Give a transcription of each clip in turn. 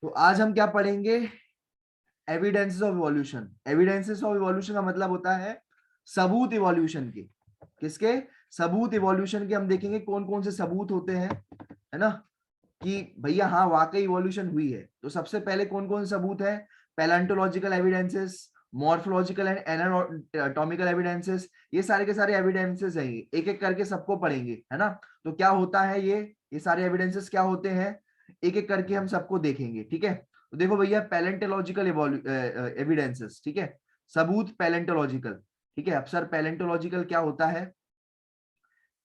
तो आज हम क्या पढ़ेंगे? Evidences of evolution. Evidences of evolution का मतलब होता है सबूत इवोल्यूशन के। किसके? सबूत इवोल्यूशन के। हम देखेंगे कौन कौन से सबूत होते हैं, है ना, कि भैया हाँ वाकई इवोल्यूशन हुई है। तो सबसे पहले कौन कौन से सबूत है? Palaeontological evidences, morphological and anatomical evidences, ये सारे के सारे एविडेंसेस हैं। एक एक करके सबको पढ़ेंगे, है ना। तो क्या होता है ये सारे एविडेंसेस क्या होते हैं, एक एक करके हम सबको देखेंगे, ठीक है। तो देखो भैया, पैलेंटोलॉजिकल एविडेंसेस, ठीक है, सबूत पैलेंटोलॉजिकल, ठीक है। अब सर पैलेंटोलॉजिकल क्या होता है?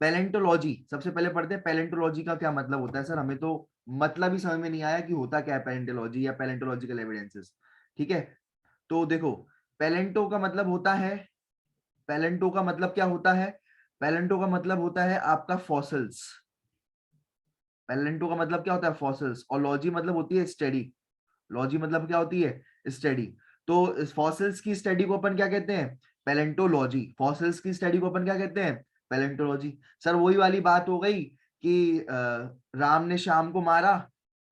पैलेंटोलॉजी सबसे पहले पढ़ते हैं। पैलेंटोलॉजी का क्या मतलब होता है? सर हमें तो मतलब ही समझ में नहीं आया कि होता क्या है पैलेंटोलॉजी या पैलेंटोलॉजिकल एविडेंसेस, ठीक है। तो देखो, पैलेंटो का मतलब होता है, पैलेंटो का मतलब क्या होता है? पैलेंटो का मतलब होता है आपका फॉसिल्स। पैलेंटो का मतलब क्या होता है? फॉसिल्स। और लॉजी मतलब होती है स्टडी। लॉजी मतलब क्या होती है? स्टडी। तो इस फॉसिल्स की स्टडी को अपन क्या कहते हैं? पैलेंटोलॉजी। फॉसिल्स की स्टडी को अपन क्या कहते हैं? पैलेंटोलॉजी। सर वही वाली बात हो गई कि राम ने श्याम को मारा,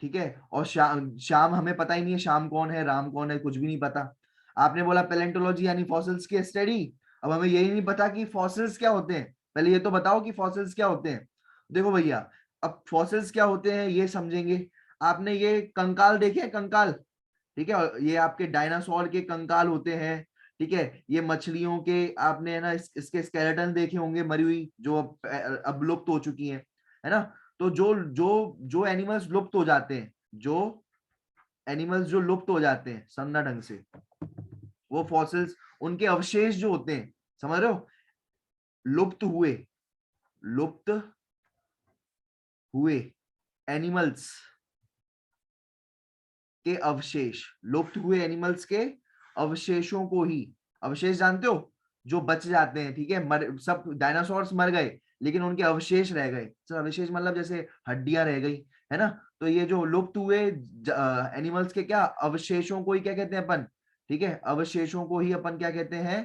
ठीक है, और श्याम श्याम हमें पता ही नहीं है श्याम कौन है, राम कौन है, कुछ भी नहीं पता। आपने बोला पैलेंटोलॉजी यानी फॉसिल्स की स्टडी। अब हमें यही नहीं पता कि फॉसिल्स क्या होते हैं। पहले ये तो बताओ कि फॉसिल्स क्या होते हैं। देखो भैया, अब फॉसिल्स क्या होते हैं ये समझेंगे। आपने ये कंकाल देखे हैं? कंकाल, ठीक है, ये आपके डायनासोर के कंकाल होते हैं, ठीक है। ये मछलियों के आपने, है ना, इसके स्केलेटन देखे होंगे, मरी हुई, जो अब लुप्त हो चुकी है ना। तो जो जो जो एनिमल्स लुप्त हो जाते हैं, जो एनिमल्स जो लुप्त हो जाते हैं समझना ढंग से, वो फॉसिल्स, उनके अवशेष जो होते हैं, समझ रहे हो, लुप्त हुए, लुप्त हुए एनिमल्स के अवशेष, लुप्त हुए एनिमल्स के अवशेषों को ही, अवशेष जानते हो, जो बच जाते हैं, ठीक है, सब डायनासोर्स मर गए लेकिन उनके अवशेष रह गए। सर अवशेष मतलब जैसे हड्डियां रह गई, है ना। तो ये जो लुप्त हुए एनिमल्स के क्या अवशेषों को ही क्या कहते हैं अपन, ठीक है, अवशेषों को ही अपन क्या कहते हैं,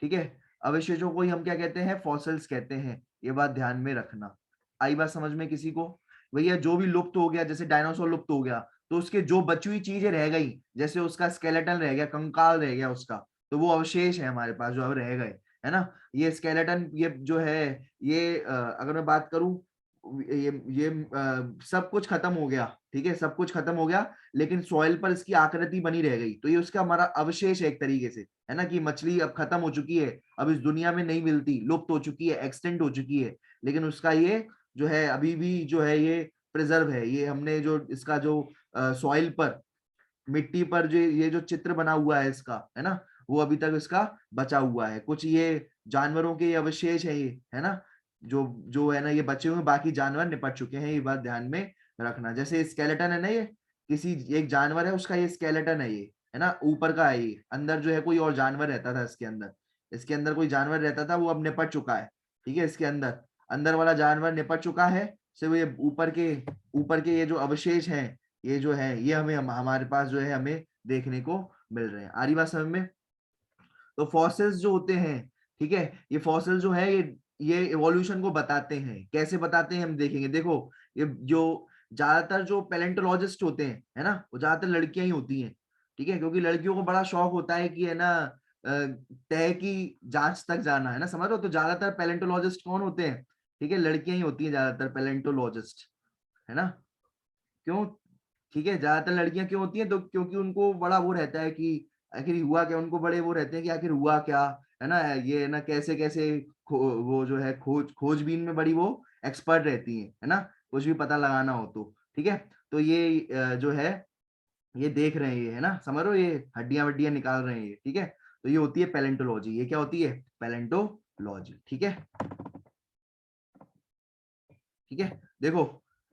ठीक है, अवशेषों को ही हम क्या कहते हैं? फॉसिल्स कहते हैं। ये बात ध्यान में रखना। आई बात समझ में किसी को? भैया जो भी लुप्त हो गया, जैसे डायनासोर लुप्त हो गया, तो उसके जो बची हुई चीजें रह गई, जैसे उसका स्केलेटन रह गया, कंकाल रह गया उसका, तो वो अवशेष है हमारे पास जो अब रह गए, है ना। ये स्केलेटन, ये जो है, ये अगर मैं बात करूं, ये सब कुछ खत्म हो गया, ठीक है, सब कुछ खत्म हो गया, लेकिन सॉइल पर इसकी आकृति बनी रह गई, तो ये उसका हमारा अवशेष है एक तरीके से, है ना। कि मछली अब खत्म हो चुकी है, अब इस दुनिया में नहीं मिलती, लुप्त हो चुकी है, एक्सटेंट हो चुकी है, लेकिन उसका ये जो है अभी भी जो है ये प्रिजर्व है। ये हमने जो इसका जो सॉइल पर, मिट्टी पर जो ये जो चित्र बना हुआ है इसका, है ना, वो अभी तक इसका बचा हुआ है। कुछ ये जानवरों के अवशेष है ये, है ना, जो जो है ना ये बचे हुए, बाकी जानवर निपट चुके हैं, ये बात ध्यान में रखना। जैसे स्केलेटन है ना, ये किसी एक जानवर है उसका, ये स्केलेटन है, ये है ना, ऊपर का है, ये अंदर जो है कोई और जानवर रहता था इसके अंदर, इसके अंदर कोई जानवर रहता था, वो अब निपट चुका है, ठीक है। इसके अंदर अंदर वाला जानवर निपट चुका है, सिर्फ ये ऊपर के ये जो अवशेष हैं, ये जो है ये हमें हमारे पास जो है हमें देखने को मिल रहे हैं। आ रही बात समझ में? तो फॉसिल्स जो होते हैं, ठीक है, ये फॉसिल जो है ये इवोल्यूशन को बताते हैं। कैसे बताते हैं हम देखेंगे। देखो, ये जो ज्यादातर जो पैलेंटोलॉजिस्ट होते हैं, है ना, वो ज्यादातर लड़कियां ही होती हैं, ठीक है, क्योंकि लड़कियों को बड़ा शौक होता है कि, है ना, तह की जांच तक जाना, है ना, समझ लो। तो ज्यादातर पैलेंटोलॉजिस्ट कौन होते हैं? ठीक है, लड़कियां ही होती हैं ज्यादातर पैलेंटोलॉजिस्ट, है ना। क्यों? ठीक है, ज्यादातर लड़कियां क्यों होती हैं? तो क्योंकि उनको बड़ा वो रहता है कि आखिर हुआ क्या, उनको बड़े वो रहते हैं कि आखिर हुआ क्या, है ना, ये है ना, कैसे कैसे वो जो है खोजबीन में बड़ी वो एक्सपर्ट रहती है ना, कुछ भी पता लगाना हो तो, ठीक है। तो ये जो है ये देख रहे हैं, ये है ना, समझ लो, ये हड्डियां वड्डियां निकाल रहे हैं ये, ठीक है। तो ये होती है पैलेंटोलॉजी। ये क्या होती है? पैलेंटोलॉजी, ठीक है, ठीक है। देखो,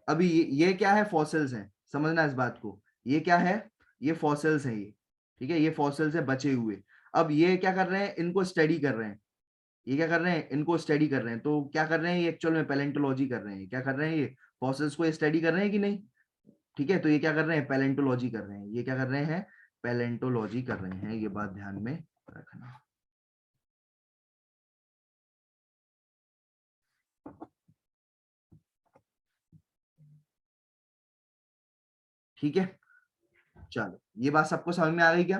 अभी ये क्या है? फॉसिल्स हैं, समझना इस बात को। ये क्या है? ये फॉसिल्स हैं ये, ठीक है, ये फॉसिल्स है बचे हुए। अब ये क्या कर रहे हैं? इनको स्टडी कर रहे हैं। ये क्या कर रहे हैं? इनको स्टडी कर रहे हैं। तो क्या कर रहे हैं? ये एक्चुअल में पैलेंटोलॉजी कर रहे हैं। क्या कर रहे हैं? ये फॉसिल्स को स्टडी कर रहे हैं कि नहीं? ठीक है, तो ये क्या कर रहे हैं? पैलेंटोलॉजी कर रहे हैं। ये क्या कर रहे हैं? पैलेंटोलॉजी कर रहे हैं। ये बात ध्यान में रखना, ठीक है। चलो ये बात सबको समझ में आ गई क्या?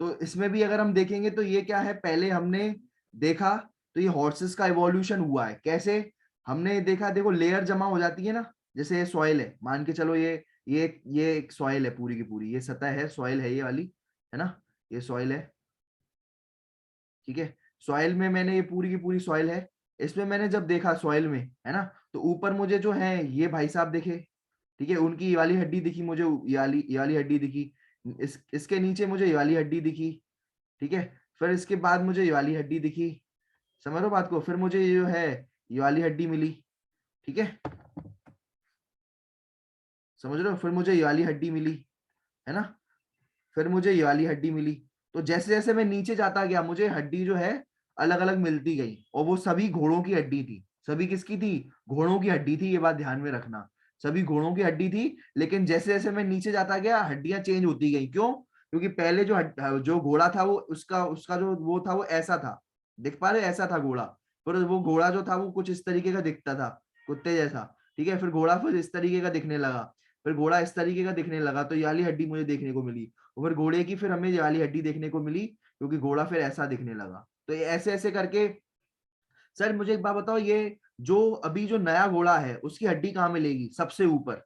तो इसमें भी अगर हम देखेंगे तो ये क्या है, पहले हमने देखा तो ये हॉर्सेस का इवोल्यूशन हुआ है। कैसे? हमने देखा, देखो लेयर जमा हो जाती है ना, जैसे ये सॉइल है, मान के चलो ये एक सॉइल है, पूरी की पूरी ये सतह है, सॉइल है ये वाली, है ना, ये सॉइल है, ठीक है। सॉइल में मैंने, ये पूरी की पूरी सॉइल है, इसमें मैंने जब देखा सॉइल में, है ना, तो ऊपर मुझे जो है ये भाई साहब दिखे, ठीक है, उनकी ये वाली हड्डी दिखी मुझे, ये वाली हड्डी दिखी, इसके नीचे मुझे ये वाली हड्डी दिखी, ठीक है। फिर इसके बाद मुझे ये वाली हड्डी दिखी, समझ लो बात को, फिर मुझे ये जो है ये वाली हड्डी मिली, ठीक है, समझ रहे हो, फिर मुझे ये वाली हड्डी मिली, है ना, फिर मुझे ये वाली हड्डी मिली। तो जैसे जैसे मैं नीचे जाता गया मुझे हड्डी जो है अलग अलग मिलती गई, और वो सभी घोड़ों की हड्डी थी। सभी किसकी थी? घोड़ों की हड्डी थी, ये बात ध्यान में रखना, सभी घोड़ों की हड्डी थी। लेकिन जैसे जैसे मैं नीचे जाता गया हड्डियां चेंज होती गई। क्यों? क्योंकि पहले जो घोड़ा था वो उसका उसका जो वो था वो ऐसा था, देख पा रहे हो? ऐसा था घोड़ा। फिर वो घोड़ा जो था वो कुछ इस तरीके का दिखता था, कुत्ते जैसा, ठीक है। फिर घोड़ा फिर इस तरीके का दिखने लगा, फिर घोड़ा इस तरीके का दिखने लगा, तो ये वाली हड्डी मुझे देखने को मिली। और फिर घोड़े की फिर हमें ये वाली हड्डी देखने को मिली, क्योंकि घोड़ा फिर ऐसा दिखने लगा। तो ये ऐसे ऐसे करके, सर मुझे एक बात बताओ, ये जो अभी जो नया घोड़ा है उसकी हड्डी कहाँ मिलेगी सबसे ऊपर?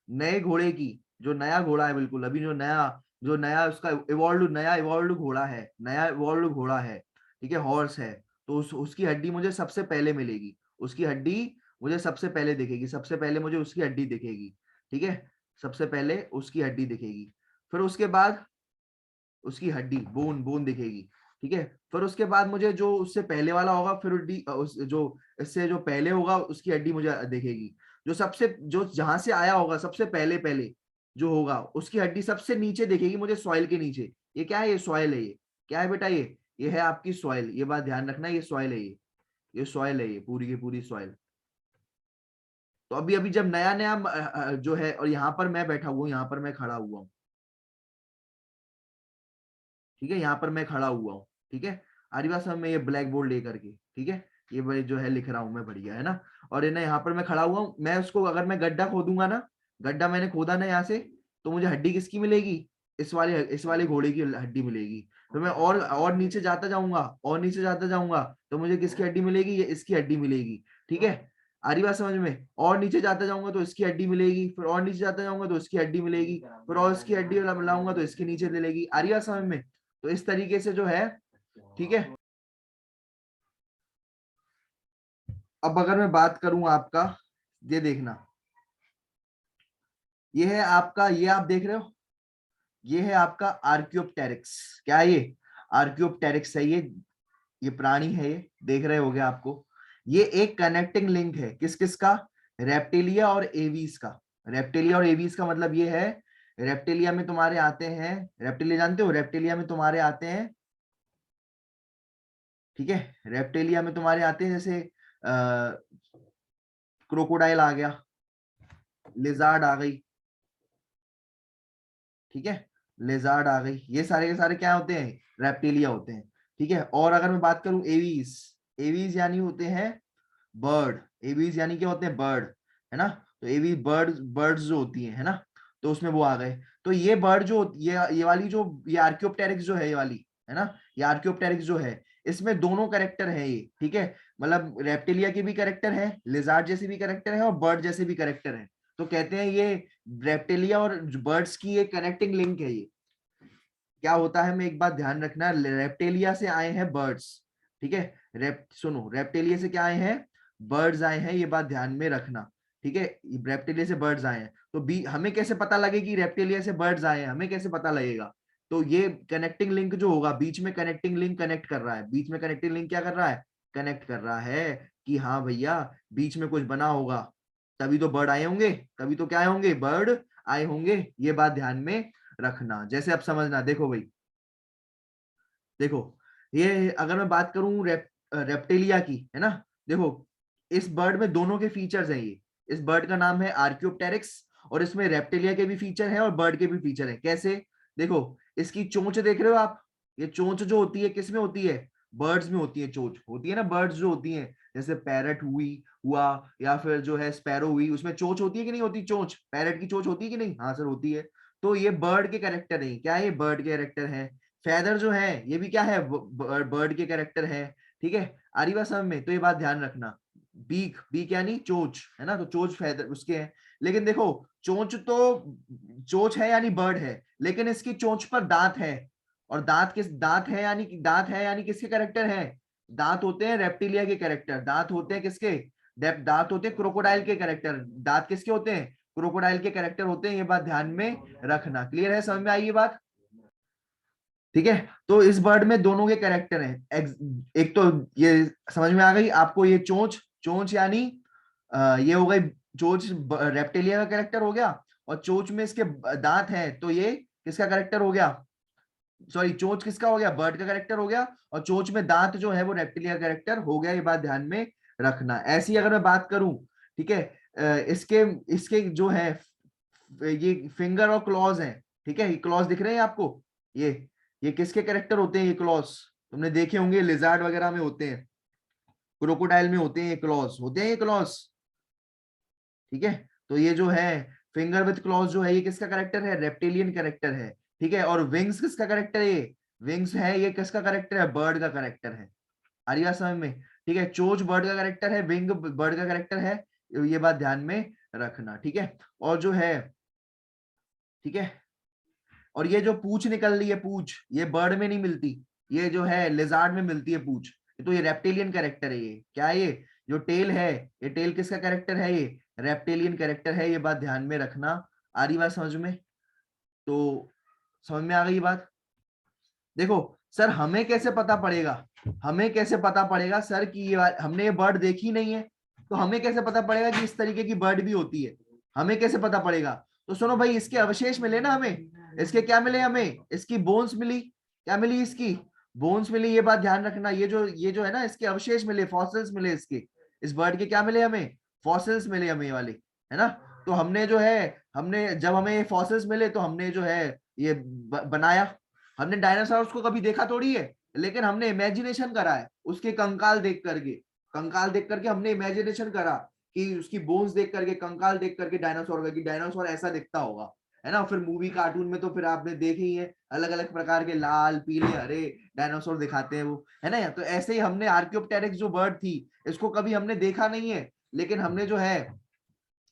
नए घोड़े की, जो नया घोड़ा है बिल्कुल अभी, जो नया उसका नया इवॉल्व घोड़ा है, नया इवॉल्व घोड़ा है, ठीक है, हॉर्स है, तो उसकी हड्डी मुझे सबसे पहले मिलेगी, उसकी हड्डी मुझे सबसे पहले दिखेगी, सबसे पहले मुझे उसकी हड्डी दिखेगी, ठीक है, सबसे पहले उसकी हड्डी दिखेगी। फिर उसके बाद उसकी हड्डी बोन बोन दिखेगी, ठीक है। फिर उसके बाद मुझे जो उससे पहले वाला होगा, फिर जो इससे जो पहले होगा उसकी हड्डी मुझे दिखेगी। जो जहां से आया होगा सबसे पहले पहले जो होगा उसकी हड्डी सबसे नीचे दिखेगी मुझे, सॉइल के नीचे। ये क्या है? ये सॉइल है। ये क्या है बेटा? ये है आपकी सॉइल, ये बात ध्यान रखना, ये सॉइल है, ये सॉइल है, ये पूरी की पूरी सॉइल। तो अभी अभी जब नया नया जो है, और यहाँ पर मैं बैठा हुआ हूँ, यहाँ पर मैं खड़ा हुआ हूँ, ठीक है, यहाँ पर मैं खड़ा हुआ हूँ, ठीक है, आरी बात समझ में? ये ब्लैक बोर्ड लेकर के, ठीक है, ये भाई जो है लिख रहा हूँ मैं, बढ़िया है ना। और ये ना यहाँ पर मैं खड़ा हुआ हूँ, मैं उसको अगर मैं गड्ढा खोदूंगा ना, गड्ढा मैंने खोदा ना यहाँ से, तो मुझे हड्डी किसकी मिलेगी? इस वाले घोड़े की हड्डी मिलेगी। तो मैं और नीचे जाता जाऊंगा, और नीचे जाता जाऊंगा, तो मुझे किसकी हड्डी मिलेगी? ये इसकी हड्डी मिलेगी, ठीक है, आरी बात समझ में? और नीचे जाता जाऊंगा तो इसकी हड्डी मिलेगी, फिर और नीचे जाता जाऊंगा तो इसकी हड्डी मिलेगी, फिर और इसकी हड्डी लाऊंगा तो इसके नीचे मिलेगी, आरी बात समझ में? तो इस तरीके से जो है, ठीक है। अब अगर मैं बात करूं आपका, ये देखना, ये है आपका, ये आप देख रहे हो, ये है आपका आर्कियोप्टेरिक्स। क्या है ये? आर्कियोप्टेरिक्स है ये प्राणी है, ये देख रहे होगे आपको। ये एक कनेक्टिंग लिंक है, किस किस का? रेप्टिलिया और एवीज का। रेप्टिलिया और एवीज का मतलब ये है, रेप्टिलिया में तुम्हारे आते हैं, रेप्टिलिया जानते हो? रेप्टिलिया में तुम्हारे आते हैं, ठीक है, रेप्टिलिया में तुम्हारे आते हैं जैसे क्रोकोडाइल आ गया, लिजार्ड आ गई, ठीक है, लेजार्ड आ गई, ये सारे के सारे क्या होते हैं? रेप्टिलिया होते हैं, ठीक है। और अगर मैं बात करूं एवीज, एवीज यानी होते हैं बर्ड, एवीज यानी क्या होते हैं? बर्ड, है ना। तो एवी बर्ड्स जो होती है ना, तो उसमें वो आ गए। तो ये बर्ड जो ये वाली जो ये आर्कियोप्टेरिक्स जो है, ये वाली, है ना, ये आर्कियोप्टेरिक्स जो है, इसमें दोनों कैरेक्टर है ये, ठीक है, मतलब रेप्टिलिया के भी कैरेक्टर है, लिजार्ड जैसे भी कैरेक्टर है, और बर्ड जैसे भी कैरेक्टर है। तो कहते हैं ये रेप्टिलिया और बर्ड्स की एक कनेक्टिंग लिंक है ये। क्या होता है, मैं एक बात ध्यान रखना, रेप्टिलिया से आए हैं बर्ड्स, ठीक है, सुनो, रेप्टिलिया से क्या आए हैं? बर्ड्स आए हैं, ये बात ध्यान में रखना, ठीक है, रेप्टिलिया से बर्ड्स आए हैं। तो हमें कैसे पता लगे कि रेप्टिलिया से बर्ड्स आए हैं? हमें कैसे पता लगेगा? तो ये कनेक्टिंग लिंक जो होगा, बीच में कनेक्टिंग लिंक कनेक्ट कर रहा है, बीच में कनेक्टिंग लिंक क्या कर रहा है? कनेक्ट कर रहा है कि हाँ भैया बीच में कुछ बना होगा, तभी तो बर्ड आए होंगे, तभी तो क्या आए होंगे? बर्ड आए होंगे, ये बात ध्यान में रखना। जैसे आप समझना, देखो भाई, देखो, ये अगर मैं बात करूं रेप्टिलिया की, है ना, देखो, इस बर्ड में दोनों के फीचर्स हैं ये। इस बर्ड का नाम है आर्कियोप्टेरिक्स, और इसमें रेप्टिलिया के भी फीचर हैं और बर्ड के भी फीचर हैं। कैसे? देखो, इसकी चोंच देख रहे हो आप? ये चोंच जो होती है किस में होती है? बर्ड्स में होती है, चोंच होती है ना, बर्ड्स जो होती हैं, जैसे पैरट हुई, हुआ या फिर जो है स्पैरो हुई, उसमें चोंच होती है कि नहीं होती? चोंच, पैरेट की चोंच होती है कि नहीं? हाँ सर होती है। तो ये बर्ड के कैरेक्टर है, क्या है? ये बर्ड के कैरेक्टर है। फेदर जो है ये भी क्या है? बर्ड के कैरेक्टर है, ठीक है। आ रही बात समझ में? तो ये बात ध्यान रखना। बीक, बीक यानी चोंच, है ना, तो चोंच फेदर उसके है। लेकिन देखो चोंच तो चोंच है यानी बर्ड है, लेकिन इसकी चोंच पर दांत है, और दांत है यानी किसके कैरेक्टर है? दांत होते हैं रेप्टिलिया के कैरेक्टर, दांत होते हैं किसके? दांत होते हैं क्रोकोडाइल के कैरेक्टर। दांत किसके होते हैं? क्रोकोडाइल के कैरेक्टर होते हैं, ये बात ध्यान में रखना। क्लियर है? समझ में आई ये बात? ठीक है। तो इस बर्ड में दोनों के कैरेक्टर हैं। एक तो ये समझ में आ गई आपको, ये चोंच, चोंच यानी ये हो गई चोंच, रेप्टिलिया का कैरेक्टर हो गया, और चोंच में इसके दांत हैं, तो ये किसका कैरेक्टर हो गया? सॉरी, चोंच किसका हो गया? बर्ड का कैरेक्टर हो गया, और चोंच में दांत जो है वो रेप्टिलिया कैरेक्टर हो गया। ये बात ध्यान में रखना। ऐसी अगर मैं बात करूं, ठीक है, इसके इसके जो है ये फिंगर और क्लॉज हैं, ठीक है, ये क्लॉज दिख रहे हैं आपको? ये किसके कैरेक्टर होते हैं? ये क्लॉज तुमने देखे होंगे, लिजार्ड वगैरह में होते हैं, क्रोकोडाइल में होते हैं, ये क्लॉज होते हैं, ये क्लॉज, ठीक है। तो ये जो है फिंगर विथ क्लॉज जो है, ये किसका कैरेक्टर है? रेप्टिलियन कैरेक्टर है, ठीक है। और विंग्स किसका कैरेक्टर है? ये विंग्स है, ये किसका कैरेक्टर है? बर्ड का कैरेक्टर है। आ रही बात समझ में? ठीक है, चोच बर्ड का कैरेक्टर है, विंग बर्ड का कैरेक्टर है, ये बात ध्यान में रखना, ठीक है। और जो है, ठीक है, और ये जो पूंछ निकल रही है, पूंछ, ये बर्ड में नहीं मिलती, ये जो है लिजार्ड में मिलती है पूंछ। तो ये रेप्टिलियन कैरेक्टर है। ये क्या है? ये जो टेल है, ये टेल किसका कैरेक्टर है? ये रेप्टिलियन कैरेक्टर है, ये बात ध्यान में रखना। आ रही बात समझ में? तो समझ में आ गई बात? देखो सर, हमें कैसे पता पड़ेगा, हमें कैसे पता पड़ेगा सर कि ये हमने ये बर्ड देखी नहीं है, तो हमें कैसे पता पड़ेगा कि इस तरीके की बर्ड भी होती है? हमें कैसे पता पड़ेगा? तो सुनो भाई, इसके अवशेष मिले ना हमें, इसके क्या मिले हमें? इसकी बोन्स मिली। क्या मिली? इसकी बोन्स मिली, ये बात ध्यान रखना। ये जो है ना, इसके अवशेष मिले, फॉसिल्स मिले इसके, इस बर्ड के क्या मिले हमें? फॉसिल्स मिले हमें, ये वाले, है ना। तो हमने जो है, हमने जब हमें ये फॉसिल्स मिले तो हमने जो है ये बनाया। हमने डायनासोर्स को कभी देखा थोड़ी है, लेकिन हमने इमेजिनेशन करा है उसके कंकाल देख करके, कंकाल देख करके हमने इमेजिनेशन करा कि उसकी बोन्स देख करके, कंकाल देख करके डायनासोर का, कि डायनासोर ऐसा दिखता होगा, है ना। फिर मूवी कार्टून में तो फिर आपने देखे ही है, अलग अलग प्रकार के लाल पीले हरे डायनासोर दिखाते हैं वो, है ना। तो ऐसे ही हमने आर्कियोप्टेरिक्स जो बर्ड थी, इसको कभी हमने देखा नहीं है, लेकिन हमने जो है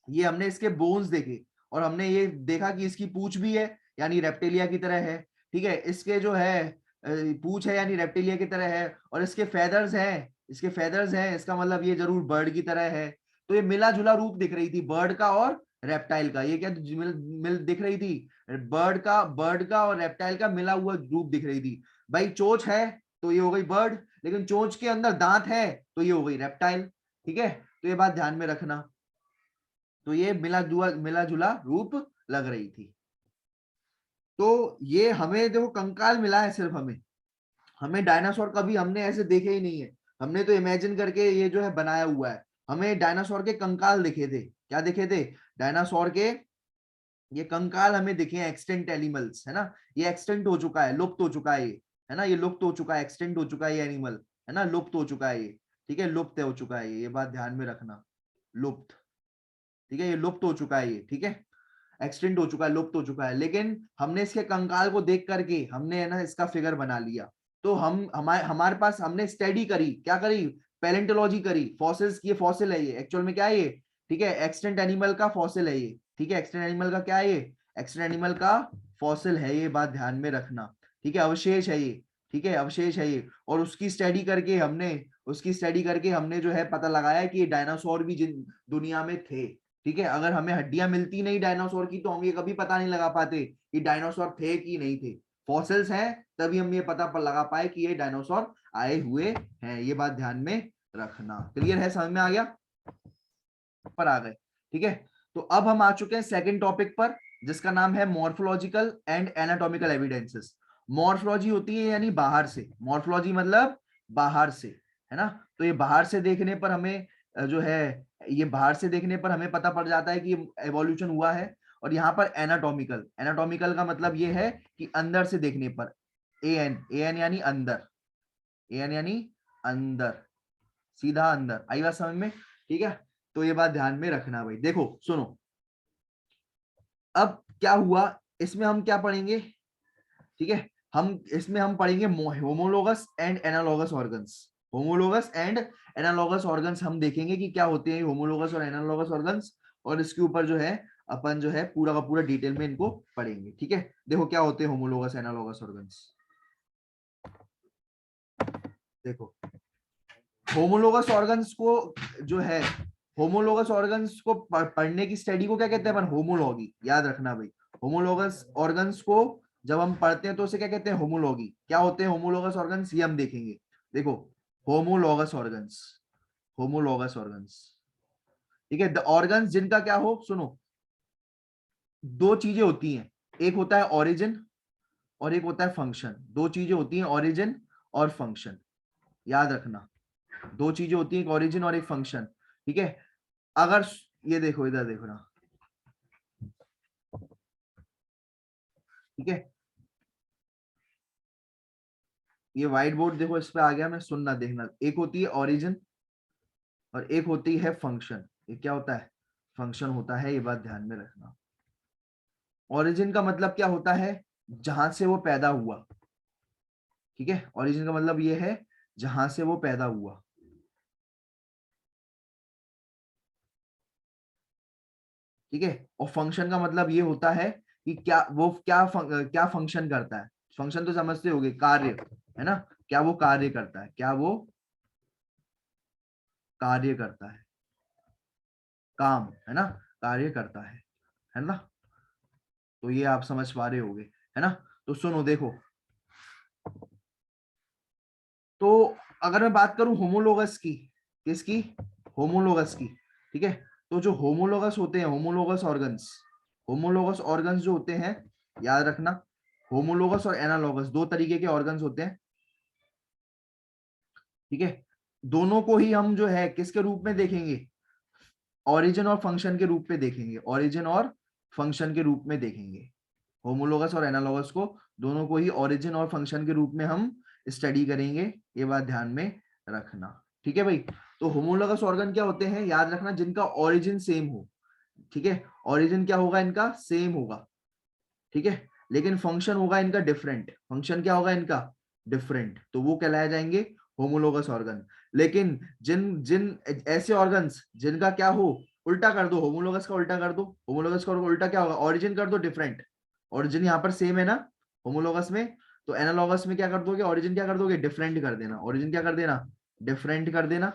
ये हमने इसके बोन्स देखे, और हमने ये देखा कि इसकी पूंछ भी है, यानी रेप्टिलिया की तरह है, ठीक है। इसके जो है पूंछ है यानी रेप्टिलिया की तरह है, और इसके फेदर्स हैं, इसके फेदर्स हैं, इसका मतलब ये जरूर बर्ड की तरह है। तो ये मिला जुला रूप दिख रही थी बर्ड का और रेप्टाइल का। ये क्या मिल दिख रही थी? बर्ड का और रेप्टाइल का मिला हुआ रूप दिख रही थी। भाई चोंच है तो ये हो गई बर्ड, लेकिन चोंच के अंदर दांत है तो ये हो गई रेप्टाइल, ठीक है। तो ये बात ध्यान में रखना। तो ये मिला जुला रूप लग रही थी। तो ये हमें देखो कंकाल मिला है सिर्फ, हमें हमें डायनासोर कभी हमने ऐसे देखे ही नहीं है, हमने तो इमेजिन करके ये जो है बनाया हुआ है। हमें डायनासोर के कंकाल दिखे थे। क्या दिखे थे? डायनासोर के ये कंकाल हमें दिखे हैं, एक्सटेंट एनिमल्स, है ना। ये एक्सटेंट हो चुका है, लुप्त हो चुका है ये, है ना, ये लुप्त हो चुका है, एक्सटेंट हो चुका है ये एनिमल, है ना, लुप्त हो चुका है ये, ठीक है, लुप्त हो चुका है ये बात ध्यान में रखना। लुप्त, ठीक है, ये लुप्त हो चुका है ये, ठीक है, एक्सटेंड हो चुका है, लुप्त हो चुका है। लेकिन हमने इसके कंकाल को देख करके हमने है ना इसका फिगर बना लिया। तो हम हमारे पास हमने स्टडी करी, क्या करी? पैलेंटोलॉजी करी, फॉसिल्स, ये फॉसिल है, ये एक्चुअल में क्या है ये, ठीक है, एक्सटेंट एनिमल का फॉसिल है ये, ठीक है, एक्सटेंट एनिमल का क्या है ये? एक्सटेंट एनिमल का फॉसिल है ये, बात ध्यान में रखना, ठीक है, अवशेष है ये, ठीक है, अवशेष है ये। और उसकी स्टडी करके हमने जो है पता लगाया कि ये डायनासोर भी जिन दुनिया में थे, ठीक है। अगर हमें हड्डियां मिलती नहीं डायनासोर की तो हम ये कभी पता नहीं लगा पाते कि डायनासोर थे कि नहीं थे। फॉसिल्स हैं तभी हम ये पता पर लगा पाए कि ये डायनासोर आए हुए हैं, ये बात ध्यान में रखना। क्लियर है? समझ में आ गया? पर आ गए, ठीक है। तो अब हम आ चुके हैं सेकंड टॉपिक पर, जिसका नाम है morphological and anatomical evidences. Morphology होती है यानी बाहर से, मॉर्फोलॉजी मतलब बाहर से, है ना। तो ये बाहर से देखने पर हमें जो है, ये बाहर से देखने पर हमें पता पड़ जाता है कि एवोल्यूशन हुआ है। और यहाँ पर एनाटॉमिकल, एनाटॉमिकल का मतलब ये है कि अंदर से देखने पर, एन यानी अंदर, एन यानी अंदर, सीधा अंदर। आई बात समझ में? ठीक है, तो ये बात ध्यान में रखना भाई। देखो सुनो, अब क्या हुआ, इसमें हम क्या पढ़ेंगे, ठीक है, हम इसमें हम पढ़ेंगे homologous and analogous organs. Homologous and analogous organs हम देखेंगे कि क्या होते हैं होमोलोगस और एनालॉगस ऑर्गन्स, और इसके ऊपर जो है अपन जो है पूरा का पूरा डिटेल में इनको पढ़ेंगे। ठीक है, देखो क्या होते हैं होमोलोगस एनालॉगस ऑर्गन्स। देखो होमोलोगस ऑर्गन्स को जो है, होमोलोगस ऑर्गन्स को पढ़ने की स्टडी को क्या कहते हैं अपन, होमोलॉगी। याद रखना भाई, होमोलोगस ऑर्गन्स को जब हम पढ़ते हैं तो उसे क्या कहते हैं, होमोलॉगी। क्या होते हैं होमोलोगस ऑर्गन्स, ये हम देखेंगे। देखो होमोलोगस ऑर्गन्स, होमोलोगस ऑर्गन्स, ठीक है, द ऑर्गन्स जिनका क्या हो, सुनो, दो चीजें होती हैं, एक होता है ओरिजिन और एक होता है फंक्शन। दो चीजें होती हैं, ओरिजिन और फंक्शन। याद रखना, दो चीजें होती हैं, एक ओरिजिन और एक फंक्शन। ठीक है, अगर ये देखो, इधर देखो ना, ठीक है, ये व्हाइट बोर्ड देखो, इस पे आ गया, मैं सुनना देखना। एक होती है ओरिजिन और एक होती है फंक्शन। ये क्या होता है, फंक्शन होता है, ये बात ध्यान में रखना। ओरिजिन का मतलब क्या होता है, जहां से वो पैदा हुआ। ठीक है, ओरिजिन का मतलब ये है जहां से वो पैदा हुआ। ठीक है, और फंक्शन का मतलब ये होता है कि क्या वो क्या फंक्शन करता है। फंक्शन तो समझते होगे, कार्य, है ना, क्या वो कार्य करता है, क्या वो कार्य करता है, काम, है ना, कार्य करता है ना। तो ये आप समझ पा रहे होगे, है ना। तो सुनो देखो, तो अगर मैं बात करूं होमोलोगस की, किसकी, होमोलोगस की, ठीक है, तो जो होमोलोगस होते हैं, होमोलोगस ऑर्गन्स, होमोलोगस ऑर्गन्स जो होते हैं, याद रखना, होमोलोगस और एनालॉगस दो तरीके के ऑर्गन्स होते हैं। ठीक है, दोनों को ही हम जो है किसके रूप में देखेंगे, ओरिजिन और फंक्शन के रूप में देखेंगे, ओरिजिन और फंक्शन के रूप में देखेंगे। होमोलोगस और एनालॉगस को दोनों को ही ओरिजिन और फंक्शन के रूप में हम स्टडी करेंगे, ये बात ध्यान में रखना। ठीक है भाई, तो होमोलोगस ऑर्गन क्या होते हैं, याद रखना, जिनका ओरिजिन सेम हो। ठीक है, ओरिजिन क्या होगा इनका, सेम होगा। ठीक है, लेकिन फंक्शन होगा इनका डिफरेंट। फंक्शन क्या होगा इनका, डिफरेंट, तो वो कहलाए जाएंगे होमोलोगस ऑर्गन। लेकिन जिन जिन ऐसे ऑर्गन्स जिनका क्या हो, उल्टा कर दो, होमोलोगस का उल्टा कर दो, होमोलोगस का उल्टा क्या होगा, ओरिजिन कर दो डिफरेंट। ओरिजिन यहाँ पर सेम है ना होमोलोगस में, तो एनालॉगस में क्या कर दोगे, ओरिजिन क्या कर दोगे, डिफरेंट कर देना। ओरिजिन क्या कर देना, डिफरेंट कर देना,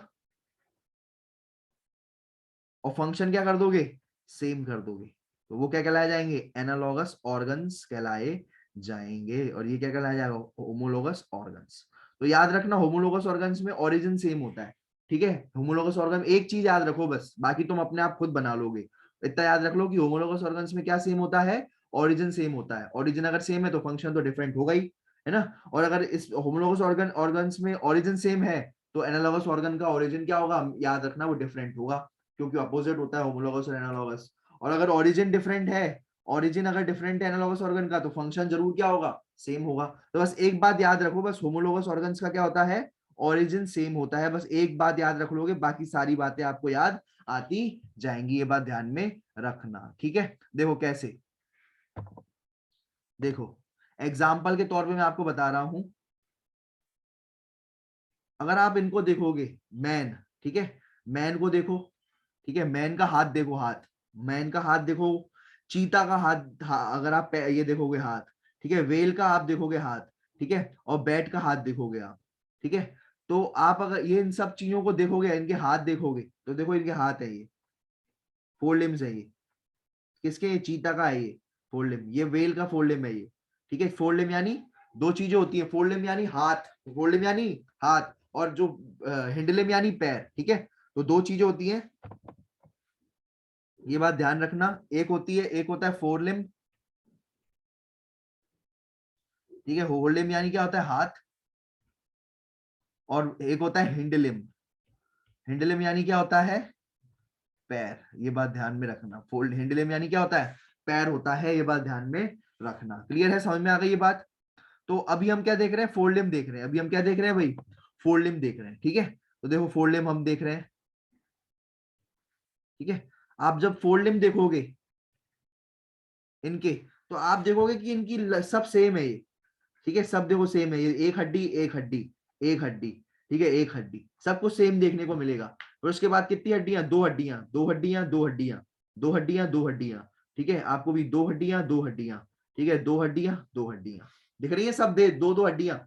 और फंक्शन क्या कर दोगे, सेम कर दोगे। तो वो क्या कहलाए जाएंगे, एनालॉगस ऑर्गन्स कहलाए जाएंगे, और ये क्या कहलाया जाएगा, होमोलोगस ऑर्गन्स। तो याद रखना, होमोलोगस ऑर्गन्स में ओरिजिन सेम होता है। ठीक है, होमोलोगस ऑर्गन, एक चीज याद रखो बस, बाकी तुम अपने आप खुद बना लोगे। इतना याद रख लो कि होमोलोगस ऑर्गन्स में क्या सेम होता है, ओरिजिन सेम होता है। ओरिजिन अगर सेम है तो फंक्शन तो डिफरेंट होगा ही, है ना। और अगर इस होमोलोगस ऑर्गन्स में ओरिजिन सेम है, तो एनालॉगस ऑर्गन का ओरिजिन क्या होगा, याद रखना, वो डिफरेंट होगा, क्योंकि अपोजिट होता है होमोलोगस और एनालॉगस। और अगर ओरिजिन डिफरेंट है, ओरिजिन अगर डिफरेंट है एनालॉगस ऑर्गन का, तो फंक्शन जरूर क्या होगा, सेम होगा। तो बस एक बात याद रखो, बस होमोलोगस ऑर्गन्स का क्या होता है, ओरिजिन सेम होता है। बस एक बात याद रख लोगे, बाकी सारी बातें आपको याद आती जाएंगी, ये बात ध्यान में रखना। ठीक है, देखो कैसे, देखो एग्जाम्पल के तौर पे मैं आपको बता रहा हूं। अगर आप इनको देखोगे, मैन, ठीक है, मैन को देखो, ठीक है, मैन का हाथ देखो, हाथ, मैन का हाथ देखो, चीता का हाथ, अगर आप ये देखोगे हाथ, ठीक है, वेल का आप देखोगे हाथ, ठीक है, और बैट का हाथ देखोगे आप। ठीक है, तो आप अगर ये इन सब चीजों को देखोगे, इनके हाथ देखोगे, तो देखो इनके हाथ है, ये फोर लिम्स है, ये किसके, ये चीता का है, ये फोर लिम, ये वेल का फोर लिम है ये। ठीक है, फोर लिम यानी दो चीजें होती है, फोर लिम यानी हाथ, फोर लिम यानी हाथ, और जो हिंड लिम यानी पैर। ठीक है, तो दो चीजें होती हैं, ये बात ध्यान रखना। एक होती है, एक होता है फोर लिम, ठीक है, फोर लिम यानी क्या होता है, हाथ, और एक होता है हिंड लिम, हिंड लिम यानी क्या होता है, पैर। ये बात ध्यान में रखना, फोल्ड हिंड लिम यानी क्या होता है, पैर होता है, ये बात ध्यान में रखना। क्लियर है, समझ में आ गई ये बात। तो अभी हम क्या देख रहे हैं, फोर लिम देख रहे हैं, अभी हम क्या देख रहे हैं भाई, फोर लिम देख रहे हैं। ठीक है, तो देखो फोर लिम हम देख रहे हैं, ठीक है। आप जब फोर लिम्ब देखोगे इनके, तो आप देखोगे कि इनकी सब सेम है ये, ठीक है, सब देखो सेम है, ये एक हड्डी एक हड्डी एक हड्डी, ठीक है, एक हड्डी, सब कुछ सेम देखने को मिलेगा। और उसके बाद कितनी हड्डियां, दो हड्डियां दो हड्डियां दो हड्डियां दो हड्डियां दो हड्डियां, ठीक है, आपको भी दो हड्डियां दो हड्डियां, ठीक है, दो हड्डियां दो हड्डियां दिख रही है, सब दे दो दो हड्डियां,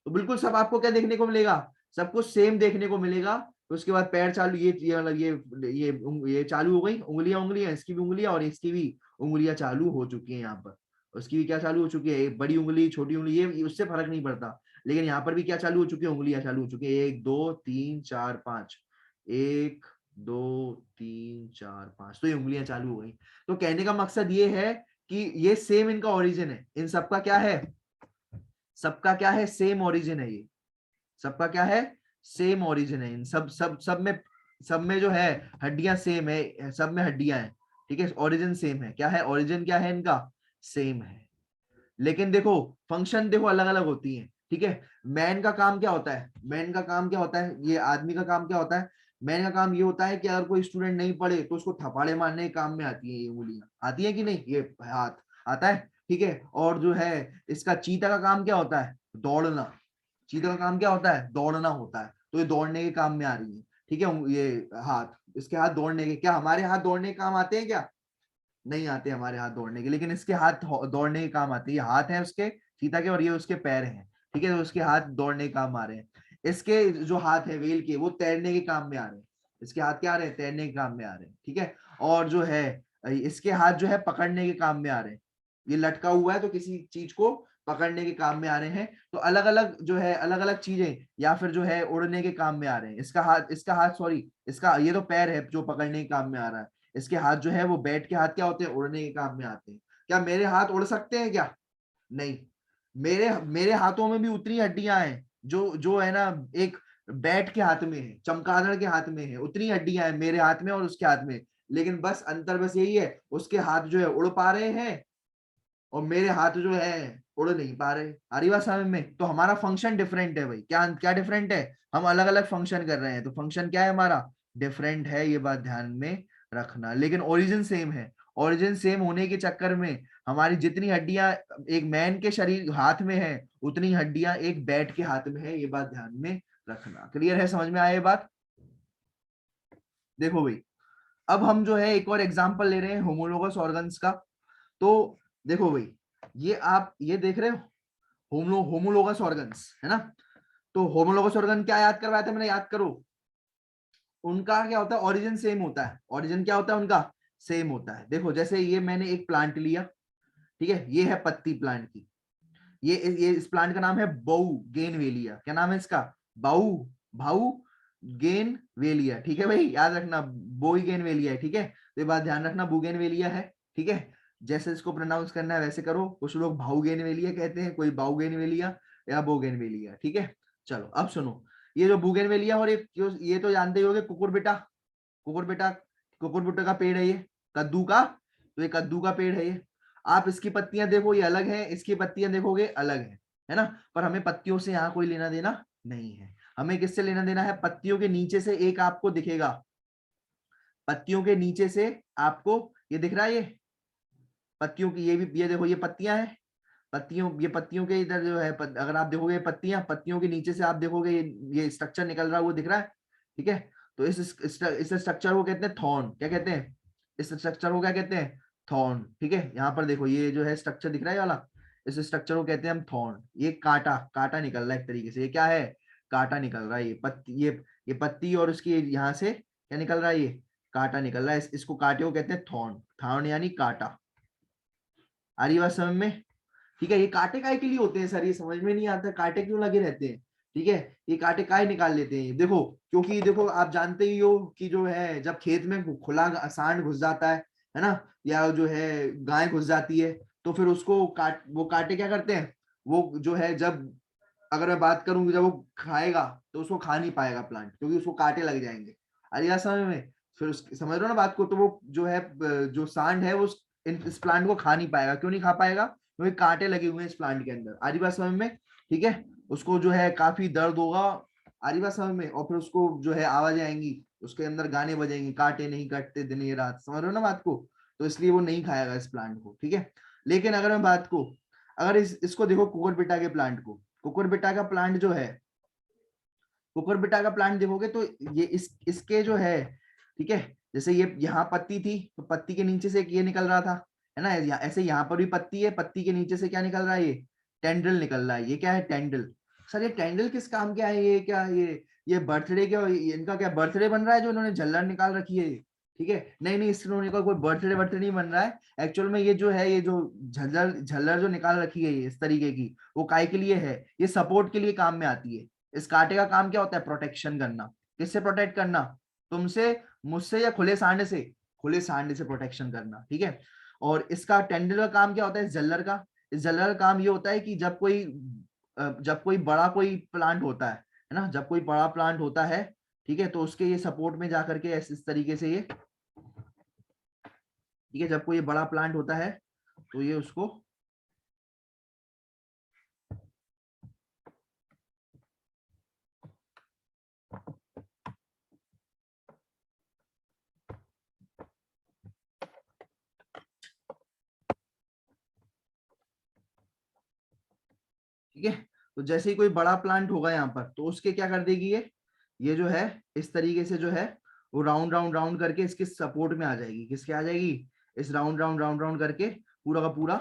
तो बिल्कुल सब आपको क्या देखने को मिलेगा, सब कुछ सेम देखने को मिलेगा। तो उसके बाद पैर चालू, ये मतलब ये चालू हो गई, उंगलियां उंगलियां, इसकी भी उंगलियां और इसकी भी उंगलियां चालू हो चुकी है यहाँ पर, उसकी भी क्या चालू हो चुकी है, एक बड़ी उंगली छोटी उंगली, ये उससे फर्क नहीं पड़ता, लेकिन यहाँ पर भी क्या चालू हो चुकी है, उंगलियां चालू हो चुकी है, एक दो तीन चार पांच, एक दो तीन चार पांच, तो ये उंगलियां चालू हो गई। तो कहने का मकसद ये है कि ये सेम इनका ओरिजिन है, इन सबका क्या है, सबका क्या है, सेम ओरिजिन है, ये सबका क्या है, सेम ओरिजिन है, इन सब में जो है हड्डियां सेम है, सब में हड्डियां हैं, ठीक है, ओरिजिन सेम है, क्या है ओरिजिन, क्या है इनका, सेम है। लेकिन देखो फंक्शन देखो अलग अलग होती है, ठीक है। मैन का काम क्या होता है, मैन का काम क्या होता है, ये आदमी का काम क्या होता है, मैन का काम ये होता है कि अगर कोई स्टूडेंट नहीं पढ़े तो उसको थपाड़े मारने के काम में आती है ये उंगलियां, आती है कि नहीं, ये हाथ आता है, ठीक है। और जो है इसका चीता का काम क्या होता है, दौड़ना, चीता का काम क्या होता है, दौड़ना होता है, तो ये दौड़ने के काम में आ रही है, ठीक है। ये हाथ, इसके हाथ दौड़ने के, क्या हमारे हाथ दौड़ने के काम आते हैं क्या, नहीं आते हमारे हाथ दौड़ने के, लेकिन इसके हाथ दौड़ने के काम आते हैं, ये हाथ है उसके चीता के और ये उसके पैर हैं, ठीक है, तो उसके हाथ दौड़ने के काम आ रहे हैं। इसके जो हाथ है वेल के, वो तैरने के काम में आ रहे हैं, इसके हाथ क्या आ रहे हैं, तैरने के काम में आ रहे हैं, ठीक है। और जो है इसके हाथ जो है पकड़ने के काम में आ रहे हैं, ये लटका हुआ है तो किसी चीज को पकड़ने के काम में आ रहे हैं, तो अलग अलग जो है अलग अलग चीजें, या फिर जो है उड़ने के काम में आ रहे हैं। इसका हाथ सॉरी, इसका ये तो पैर है जो पकड़ने के काम में आ रहा है, इसके हाथ जो है वो बैट के हाथ क्या होते हैं, उड़ने के काम में आते हैं। क्या मेरे हाथ उड़ सकते हैं क्या, नहीं, मेरे मेरे हाथों में भी उतनी हड्डियां हैं जो जो है ना, एक बैट के हाथ में है, चमगादड़ के हाथ में है, उतनी हड्डियां हैं मेरे हाथ में और उसके हाथ में, लेकिन बस अंतर बस यही है, उसके हाथ जो है उड़ पा रहे हैं और मेरे हाथ जो है उड़ नहीं पा रहे। आ रही बात समझ में, तो हमारा फंक्शन डिफरेंट है भाई, क्या क्या डिफरेंट है, हम अलग अलग फंक्शन कर रहे हैं, तो फंक्शन क्या है हमारा, डिफरेंट है, ये बात ध्यान में रखना, लेकिन ओरिजिन सेम है। ओरिजिन सेम होने के चक्कर में हमारी जितनी हड्डियां एक मैन के शरीर हाथ में है, उतनी हड्डियां एक बैट के हाथ में है, ये बात ध्यान में रखना। क्लियर है, समझ में आया ये बात। देखो भाई, अब हम जो है एक और एग्जांपल ले रहे हैं होमोलोगस ऑर्गन्स का। तो देखो भाई, ये आप ये देख रहे हो होमोलोगस ऑर्गन्स है ना, तो होमोलोगस ऑर्गन क्या याद करवाया था मैंने, याद करो, उनका क्या होता है, ओरिजिन सेम होता है, ओरिजिन क्या होता है उनका, सेम होता है। देखो जैसे ये मैंने एक प्लांट लिया, ठीक है, ये है पत्ती प्लांट की, ये इस प्लांट का नाम है बाउ गेनवेलिया, क्या नाम है इसका, बाउ भाउ गेनवेलिया, ठीक है भाई, याद रखना बोई गेनवेलिया है, ठीक है, तो ये बात ध्यान रखना बुगेनवेलिया है, ठीक है। जैसे इसको प्रोनाउंस करना है वैसे करो, कुछ लोग भाउगेनवेलिया कहते हैं, कोई बाउगेनवेलिया या बोगेनवेलिया, ठीक है। चलो अब सुनो, ये जो बुगेनवेलिया और ये तो जानते ही होगे कुकुरबिटा, कुकुरबिटा, कुकुरबिटा का पेड़ है ये, कद्दू का, तो ये कद्दू का पेड़ है ये। आप इसकी पत्तियां देखो ये अलग है, इसकी पत्तियां देखोगे अलग है ना, पर हमें पत्तियों से यहाँ कोई लेना देना नहीं है, हमें किससे लेना देना है, पत्तियों के नीचे से एक आपको दिखेगा, पत्तियों के नीचे से आपको ये दिख रहा है, ये पत्तियों की, ये भी ये देखो ये पत्तियां हैं, ये पत्तियों के इधर जो है अगर आप देखोगे पत्तियां, पत्तियों के नीचे से आप देखोगे ये स्ट्रक्चर निकल रहा है, वो दिख रहा है, ठीक है। तो इस स्ट्रक्चर को कहते हैं थॉर्न, क्या कहते हैं, इस स्ट्रक्चर को क्या कहते हैं, थॉर्न, ठीक है। यहाँ पर देखो ये जो है स्ट्रक्चर दिख रहा है ये वाला, इस स्ट्रक्चर को कहते हैं हम थॉर्न। ये कांटा कांटा निकल रहा है एक तरीके से, ये क्या है, कांटा निकल रहा है, ये पत्ती ये पत्ती और उसकी यहाँ से क्या निकल रहा है, ये कांटा निकल रहा है, इसको कांटे को कहते हैं थॉर्न, थॉर्न यानी कांटा। आ रही बात समझ में, ठीक है। ये कांटे काहे के लिए होते हैं सर, ये समझ में नहीं आता, कांटे क्यों लगे रहते हैं, ठीक है, ये कांटे काहे निकाल लेते हैं, देखो क्योंकि देखो आप जानते ही हो कि जो है जब खेत में खुला सांड घुस जाता है ना, या जो है गाय घुस जाती है, तो फिर उसको वो कांटे क्या करते हैं, वो जो है जब, अगर मैं बात करूं जब वो खाएगा तो उसको खा नहीं पाएगा प्लांट, क्योंकि उसको कांटे लग जाएंगे। अरे यार समझ में, फिर समझ रहे हो ना बात को, तो वो जो है जो सांड है वो इस प्लांट को खा नहीं पाएगा, क्यों नहीं खा पाएगा, क्योंकि कांटे लगे हुए हैं इस प्लांट के अंदर। आरी बात समझ में, ठीक है, उसको जो है काफी दर्द होगा, आरी बात समझ में, और फिर उसको जो है आवाजें आएंगी उसके अंदर गाने बजेंगे, काटे नहीं कटते दिन ये रात, समझ रहे हो ना बात को, तो इसलिए वो नहीं खाएगा इस प्लांट को, ठीक है। लेकिन अगर मैं बात को, अगर इसको देखो कुकुरबिटा के प्लांट को, कुकुरबिटा का प्लांट जो है, कुकुरबिटा का प्लांट देखोगे तो ये इसके जो है, ठीक है, जैसे ये यहाँ पत्ती थी तो पत्ती के नीचे से ये निकल रहा था, है ना, ऐसे यहाँ पर भी पत्ती है, पत्ती के नीचे से क्या निकल रहा है, ये टेंडल निकल रहा है। ये क्या है, टेंडल। सर ये टेंडल किस काम के है, ये क्या, ये बर्थडे क्या, इनका क्या बर्थडे बन रहा है जो इन्होंने झल्लर निकाल रखी है, ठीक है। नहीं नहीं, इससे कोई बर्थडे बर्थडे नहीं बन रहा है। एक्चुअल में ये जो है, ये जो झल्लर झल्लर जो निकाल रखी है इस तरीके की, वो काय के लिए है, ये सपोर्ट के लिए काम में आती है। इस कांटे का काम क्या होता है, प्रोटेक्शन करना। किससे प्रोटेक्ट करना, तुमसे, मुझसे, या खुले सांडे से, खुले सांडे से प्रोटेक्शन करना, ठीक है। और इसका टेंडल का काम क्या होता है, इस जल्लर का, इस जल्लर का काम ये होता है कि जब कोई बड़ा कोई प्लांट होता है ना, जब कोई बड़ा प्लांट होता है, ठीक है, तो उसके ये सपोर्ट में जाकर के इस तरीके से ये, ठीक है, जब कोई बड़ा प्लांट होता है तो ये उसको, ठीक है। तो जैसे ही कोई बड़ा प्लांट होगा यहाँ पर, तो उसके क्या कर देगी ये जो है, इस तरीके से जो है, वो राउंड राउंड राउंड करके इसके सपोर्ट में आ जाएगी। किसके आ जाएगी, इस राउंड राउंड राउंड राउंड करके पूरा का पूरा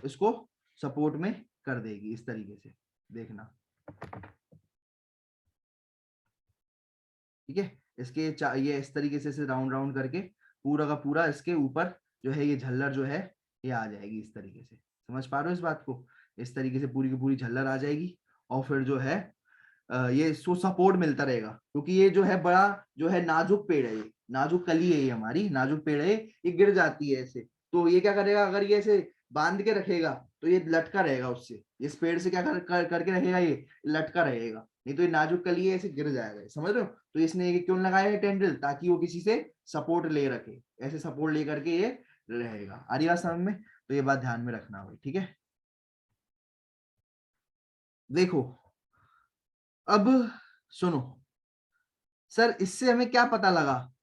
इसको सपोर्ट में कर देगी, इस तरीके से, देखना, ठीक है। इसके ये इस तरीके से राउंड राउंड करके पूरा का पूरा इसके ऊपर जो है, ये झल्लर जो है, ये आ जाएगी इस तरीके से। समझ पा रहे हो इस बात को, इस तरीके से पूरी की पूरी झल्लर आ जाएगी। और फिर जो है ये इसको सपोर्ट मिलता रहेगा, क्योंकि ये जो है बड़ा जो है नाजुक पेड़ है, ये नाजुक कली है, ये हमारी नाजुक पेड़ है, ये गिर जाती है ऐसे, तो ये क्या करेगा, अगर ये ऐसे बांध के रखेगा तो ये लटका रहेगा उससे, इस पेड़ से क्या करके रखेगा, ये लटका रहेगा, नहीं तो ये नाजुक कली है, ऐसे गिर जाएगा, समझ रहे हो। तो इसने ये क्यों लगाया है टेंडल, ताकि वो किसी से सपोर्ट ले रखे, ऐसे सपोर्ट ले करके ये रहेगा। आ रही बात समझ में, तो ये बात ध्यान में रखना भाई, ठीक है। देखो अब सुनो, सर इससे हमें क्या पता लगा,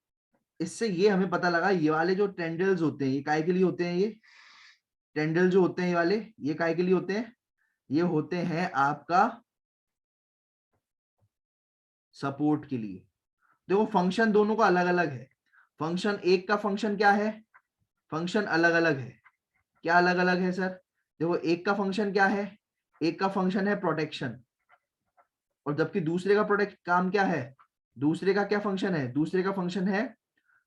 इससे ये हमें पता लगा, ये वाले जो टेंडल्स होते हैं ये काय के लिए होते हैं, ये टेंडल जो होते हैं ये वाले, ये काय के लिए होते हैं, ये होते हैं आपका सपोर्ट के लिए। देखो फंक्शन दोनों का अलग अलग है, फंक्शन एक का फंक्शन क्या है, फंक्शन अलग अलग है। क्या अलग अलग है सर, देखो एक का फंक्शन क्या है, एक का फंक्शन है प्रोटेक्शन, और जबकि दूसरे का प्रोटेक्ट काम क्या है, दूसरे का क्या फंक्शन है, दूसरे का फंक्शन है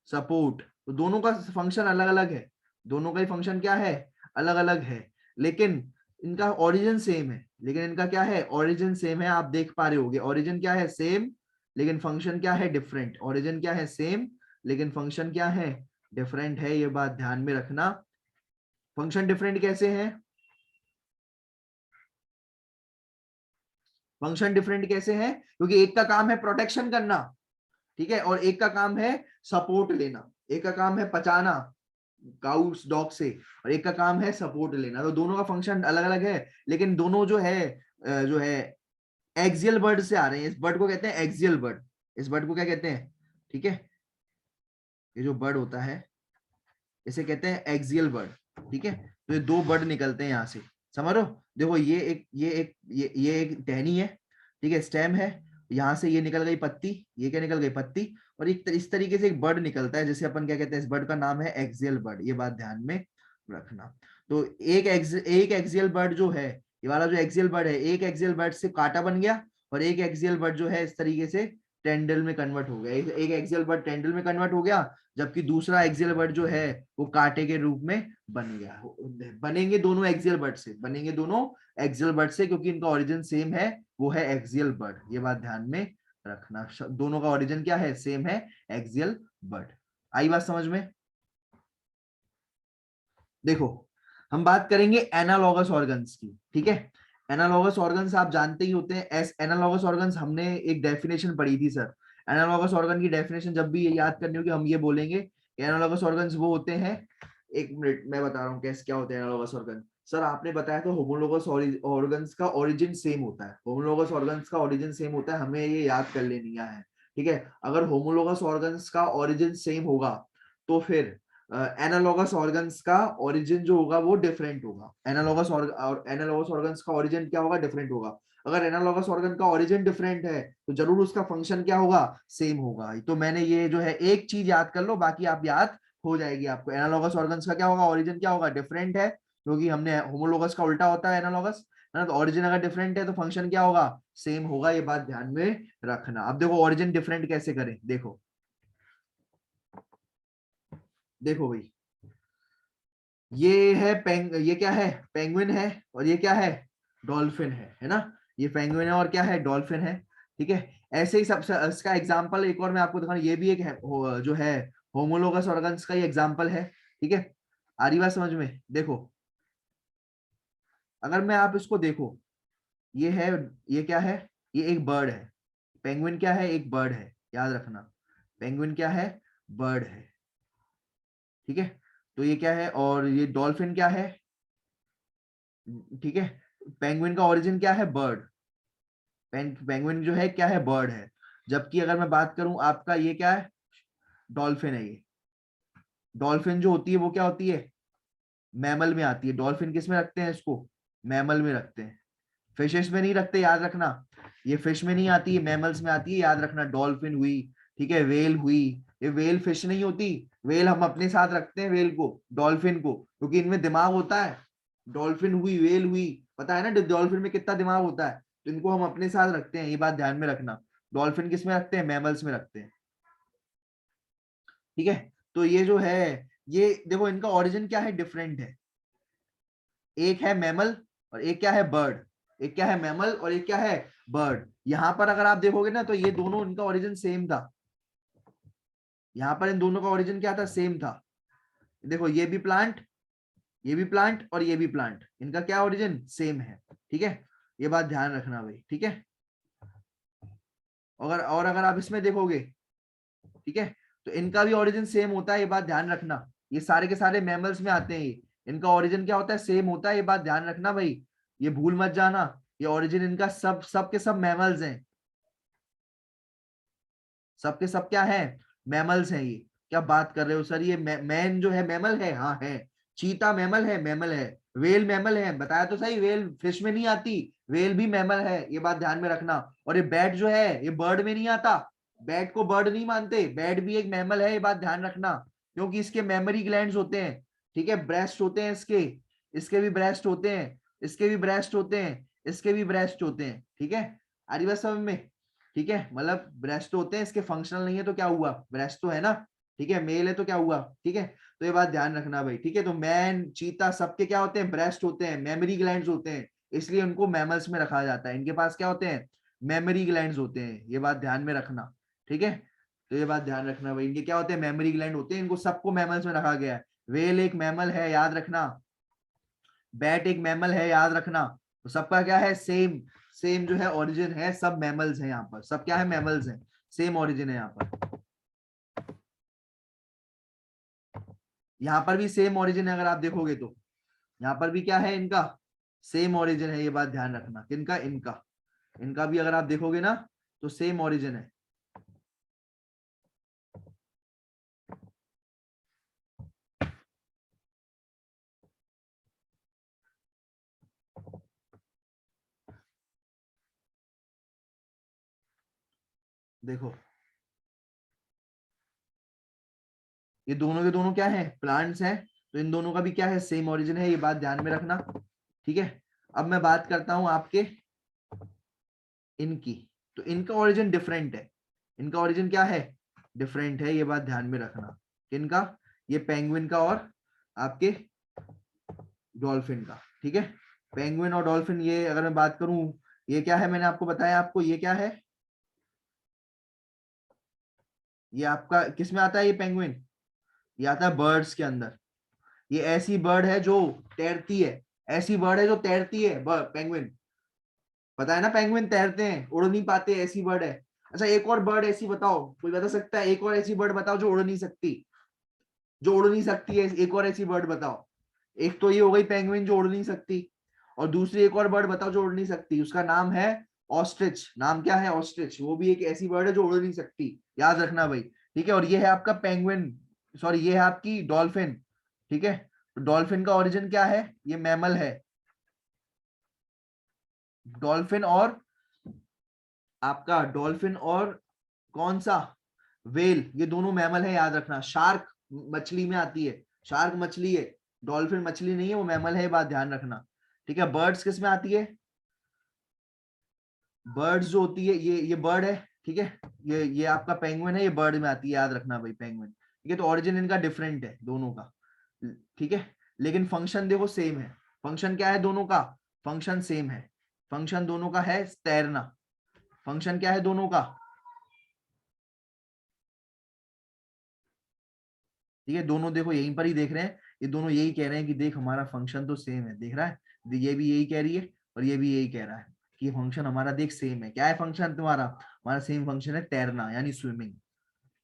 सपोर्ट। तो दोनों का फंक्शन अलग अलग है, दोनों का ही फंक्शन क्या है, अलग अलग है, लेकिन इनका ओरिजिन सेम है। लेकिन इनका क्या है, ओरिजिन सेम है, आप देख पा रहे होगे, ओरिजिन क्या है, सेम, लेकिन फंक्शन क्या है, डिफरेंट। ओरिजिन क्या है, सेम, लेकिन फंक्शन क्या है, डिफरेंट है। ये बात ध्यान में रखना। फंक्शन डिफरेंट कैसे है, फंक्शन डिफरेंट कैसे है, क्योंकि एक का काम है प्रोटेक्शन करना, ठीक है, और एक का काम है सपोर्ट लेना, एक का काम है पचाना काउस डॉग से, और एक का काम है सपोर्ट लेना। तो दोनों का फंक्शन अलग अलग है, लेकिन दोनों जो है एक्सियल बर्ड से आ रहे हैं। इस बर्ड को कहते हैं एक्सियल बर्ड, इस बर्ड को क्या कहते हैं, ठीक है, ये जो बर्ड होता है इसे कहते हैं एक्सियल बर्ड, ठीक है। तो ये दो बर्ड निकलते हैं यहाँ से, समझ रहे हो। देखो ये एक टहनी है, ठीक है, स्टेम है, यहाँ से ये निकल गई पत्ती, ये क्या निकल गई पत्ती, और एक इस तरीके से एक बर्ड निकलता है, जैसे अपन क्या कहते हैं, इस बर्ड का नाम है एक्सियल बर्ड। ये बात ध्यान में रखना। तो एक एक्सियल बर्ड जो है, ये वाला जो एक्सियल बर्ड है, एक एक्सियल बर्ड से कांटा बन गया, और एक एक्सियल बर्ड जो है इस तरीके से टेंडल में कन्वर्ट हो गया। एक एक्सियल बर्ड टेंडल में कन्वर्ट हो गया, जबकि दूसरा एक्सियल बर्ड जो है वो कांटे के रूप में बन गया। बनेंगे दोनों एक्सियल बर्ड से, बनेंगे दोनों एक्सियल बर्ड से, क्योंकि इनका ओरिजिन सेम है, वो है एक्सियल बर्ड। ये बात ध्यान में रखना, दोनों का ओरिजिन क्या है, सेम है, एक्सियल बर्ड। आई बात समझ में। देखो हम बात करेंगे एनालॉगस ऑर्गन्स की, ठीक है। एनालॉगस ऑर्गन्स आप जानते ही होते हैं। एनालॉगस ऑर्गन्स हमने एक डेफिनेशन पढ़ी थी सर। एनालॉगस ऑर्गन की डेफिनेशन जब भी ये याद करनी होगी, हम ये बोलेंगे एनालॉगस ऑर्गन्स वो होते हैं, एक मिनट मैं बता रहा हूँ कैसे क्या होते हैं एनालॉगस ऑर्गन। सर आपने बताया था होमोलोगस ऑर्गन्स का ओरिजिन सेम होता है, होमोलोगस ऑर्गन्स का ओरिजिन सेम होता है, हमें ये याद कर लेनी है, ठीक है। अगर होमोलोगस ऑर्गन्स का ओरिजिन सेम होगा तो फिर एनालॉगस ऑर्गन्स का ओरिजिन जो होगा वो डिफरेंट होगा। एनालॉगस ऑर्गन्स का ओरिजिन क्या होगा, डिफरेंट होगा। अगर एनालॉगस ऑर्गन का ओरिजिन डिफरेंट है तो जरूर उसका फंक्शन क्या होगा, सेम होगा। तो मैंने ये जो है एक चीज याद कर लो, बाकी आप याद हो जाएगी आपको। एनालॉगस ऑर्गन्स का क्या होगा, ओरिजिन क्या होगा, डिफरेंट है, क्योंकि हमने होमोलोगस का उल्टा होता है एनालॉगस, है ना। तो ओरिजिन अगर डिफरेंट है तो फंक्शन क्या होगा, सेम होगा। ये बात ध्यान में रखना। अब देखो ओरिजिन डिफरेंट कैसे करें, देखो देखो भाई, ये है ये क्या है, पेंगुइन है, और ये क्या है, डॉल्फिन है ना। ये पेंगुइन है और क्या है, डॉल्फिन है। ठीक है। ऐसे ही सब इसका एग्जांपल एक और मैं आपको दिखाऊं, ये भी एक है, जो है होमोलोगस ऑर्गन्स का ही एग्जांपल है। ठीक है। आ रही बात समझ में, देखो अगर मैं आप इसको देखो, ये है, ये क्या है, ये एक बर्ड है। पेंगुइन क्या है, एक बर्ड है, याद रखना। पेंगुइन क्या है, बर्ड है। ठीक है। तो ये क्या है, और ये डॉल्फिन क्या है, ठीक है। पेंगुइन का ओरिजिन क्या है, बर्ड। पेंगुइन जो है क्या है, बर्ड है। जबकि अगर मैं बात करूं आपका, ये क्या है, डॉल्फिन है। ये डॉल्फिन जो होती है वो क्या होती है, मैमल में आती है। डॉल्फिन किस में रखते हैं इसको, मैमल में रखते हैं, फिशेस में नहीं रखते, याद रखना। ये फिश में नहीं आती है, मैमल्स में आती है, याद रखना। डॉल्फिन हुई, ठीक है, वेल हुई। ये वेल फिश नहीं होती, वेल हम अपने साथ रखते हैं, वेल को, डॉल्फिन को, क्योंकि इनमें दिमाग होता है। डॉल्फिन हुई, वेल हुई, पता है ना डॉल्फिन में कितना दिमाग होता है, तो इनको हम अपने साथ रखते हैं, ये बात ध्यान में रखना। डॉल्फिन किस में रखते हैं, मैमल्स में रखते हैं। ठीक है। तो ये जो है, ये देखो इनका ओरिजिन क्या है, डिफरेंट है। एक है मैमल और एक क्या है, बर्ड। एक क्या है, मैमल, और एक क्या है, बर्ड। यहां पर अगर आप देखोगे ना तो ये दोनों, इनका ओरिजिन सेम था। यहां पर इन दोनों का ओरिजिन क्या था, सेम था। देखो ये भी प्लांट, ये भी प्लांट, और ये भी प्लांट, इनका क्या ओरिजिन, सेम है। ठीक है। ये बात ध्यान रखना भाई। ठीक है। अगर आप इसमें देखोगे, ठीक है, तो इनका भी ओरिजिन सेम होता है, ये बात ध्यान रखना। ये सारे के सारे मैमल्स में आते हैं, ये इनका ओरिजिन क्या होता है, सेम होता है, ये बात ध्यान रखना भाई। ये भूल मत जाना, ये ओरिजिन इनका सब के सब मैमल्स हैं। सब के सब क्या है, मैमल्स हैं ये। क्या बात कर रहे हो सर, ये मैन जो है मैमल है, हाँ है। चीता मैमल है, मैमल है। वेल मैमल है, बताया तो सही, वेल फिश में नहीं आती, वेल भी मैमल है, ये बात ध्यान में रखना। और ये बैट जो है, ये बर्ड में नहीं आता, बैट को बर्ड नहीं मानते, बैट भी एक मैमल है, ये बात ध्यान रखना। क्योंकि इसके मेमोरी ग्लैंड्स होते हैं, ठीक है, ब्रेस्ट होते हैं इसके, इसके भी ब्रेस्ट होते हैं, इसके भी ब्रेस्ट होते हैं, इसके भी ब्रेस्ट होते हैं। ठीक है। आ रही बात समझ में। ठीक है, मतलब ब्रेस्ट तो होते हैं, इसके फंक्शनल नहीं है तो क्या हुआ, ब्रेस्ट तो है ना। ठीक है, मेल है तो क्या हुआ। ठीक है। तो ये बात ध्यान रखना भाई। ठीक है। तो मैन, चीता, सबके क्या होते हैं, ब्रेस्ट होते हैं, मेमोरी ग्लैंड्स होते हैं, इसलिए उनको मैमल्स में रखा जाता है। इनके पास क्या होते हैं, मेमोरी ग्लैंड्स होते हैं, ये बात ध्यान में रखना। ठीक है। तो ये बात ध्यान रखना भाई, इनके क्या होते हैं, मेमोरी ग्लैंड होते हैं, इनको सबको मैमल्स में रखा गया है। वेल एक मैमल है, याद रखना। बैट एक मैमल है, याद रखना। तो सबका क्या है, सेम, सेम जो है ओरिजिन है, सब मैमल्स हैं यहाँ पर, सब क्या है, मैमल्स हैं, सेम ओरिजिन है यहाँ पर। यहाँ पर भी सेम ओरिजिन है, अगर आप देखोगे तो यहाँ पर भी क्या है, इनका सेम ओरिजिन है, ये बात ध्यान रखना। किनका, इनका, इनका भी अगर आप देखोगे ना तो सेम ओरिजिन है। देखो ये दोनों के दोनों क्या है, प्लांट्स हैं, तो इन दोनों का भी क्या है, सेम ओरिजिन है, ये बात ध्यान में रखना। ठीक है। अब मैं बात करता हूं आपके इनकी, तो इनका ओरिजिन डिफरेंट है। इनका ओरिजिन क्या है, डिफरेंट है, ये बात ध्यान में रखना। किनका, ये पेंगुइन का और आपके डॉल्फिन का। ठीक है। पेंगुइन और डॉल्फिन, ये अगर मैं बात करूं, ये क्या है, मैंने आपको बताया, आपको ये क्या है, ये आपका किस में आता है, ये पेंगुइन, ये आता है बर्ड्स के अंदर। ये ऐसी बर्ड है जो तैरती है, ऐसी बर्ड है जो तैरती है, पेंगुइन। पता है ना, पेंगुइन तैरते हैं, उड़ नहीं पाते, ऐसी बर्ड है। अच्छा एक और बर्ड ऐसी बताओ, कोई बता सकता है, एक और ऐसी बर्ड बताओ जो उड़ नहीं सकती, जो उड़ नहीं सकती है, एक और ऐसी बर्ड बताओ। एक तो ये हो गई पेंगुइन जो उड़ नहीं सकती, और दूसरी एक और बर्ड बताओ जो उड़ नहीं सकती, उसका नाम है ऑस्ट्रिच, नाम क्या है ऑस्ट्रिच, वो भी एक ऐसी बर्ड है जो उड़ नहीं सकती, याद रखना भाई, ठीक है। और ये है आपका पेंगुइन, सॉरी ये है आपकी डॉल्फिन, ठीक है। तो डॉल्फिन का ओरिजिन क्या है, ये मैमल है, डॉल्फिन और आपका डॉल्फिन और कौन सा, वेल, ये दोनों मैमल है, याद रखना। शार्क मछली में आती है, शार्क मछली है, डॉल्फिन मछली नहीं है, वो मैमल है, ये बात ध्यान रखना, ठीक है। बर्ड्स किस में आती है, बर्ड्स जो होती है, ये बर्ड है, ठीक है। ये आपका पेंगुइन है, ये बर्ड में आती है, याद रखना भाई पेंगुइन, ठीक है। तो ओरिजिन इनका डिफरेंट है दोनों का, ठीक है, लेकिन फंक्शन देखो सेम है। फंक्शन क्या है दोनों का, फंक्शन सेम है, फंक्शन दोनों का है तैरना, फंक्शन क्या है दोनों का, ठीक है। दोनों देखो यहीं पर ही देख रहे हैं, ये दोनों यही कह रहे हैं कि देख हमारा फंक्शन तो सेम है, देख रहा है, ये भी यही कह रही है और ये भी यही कह रहा है कि फंक्शन हमारा देख सेम है। क्या है फंक्शन तुम्हारा, हमारा सेम फंक्शन है तैरना यानी स्विमिंग,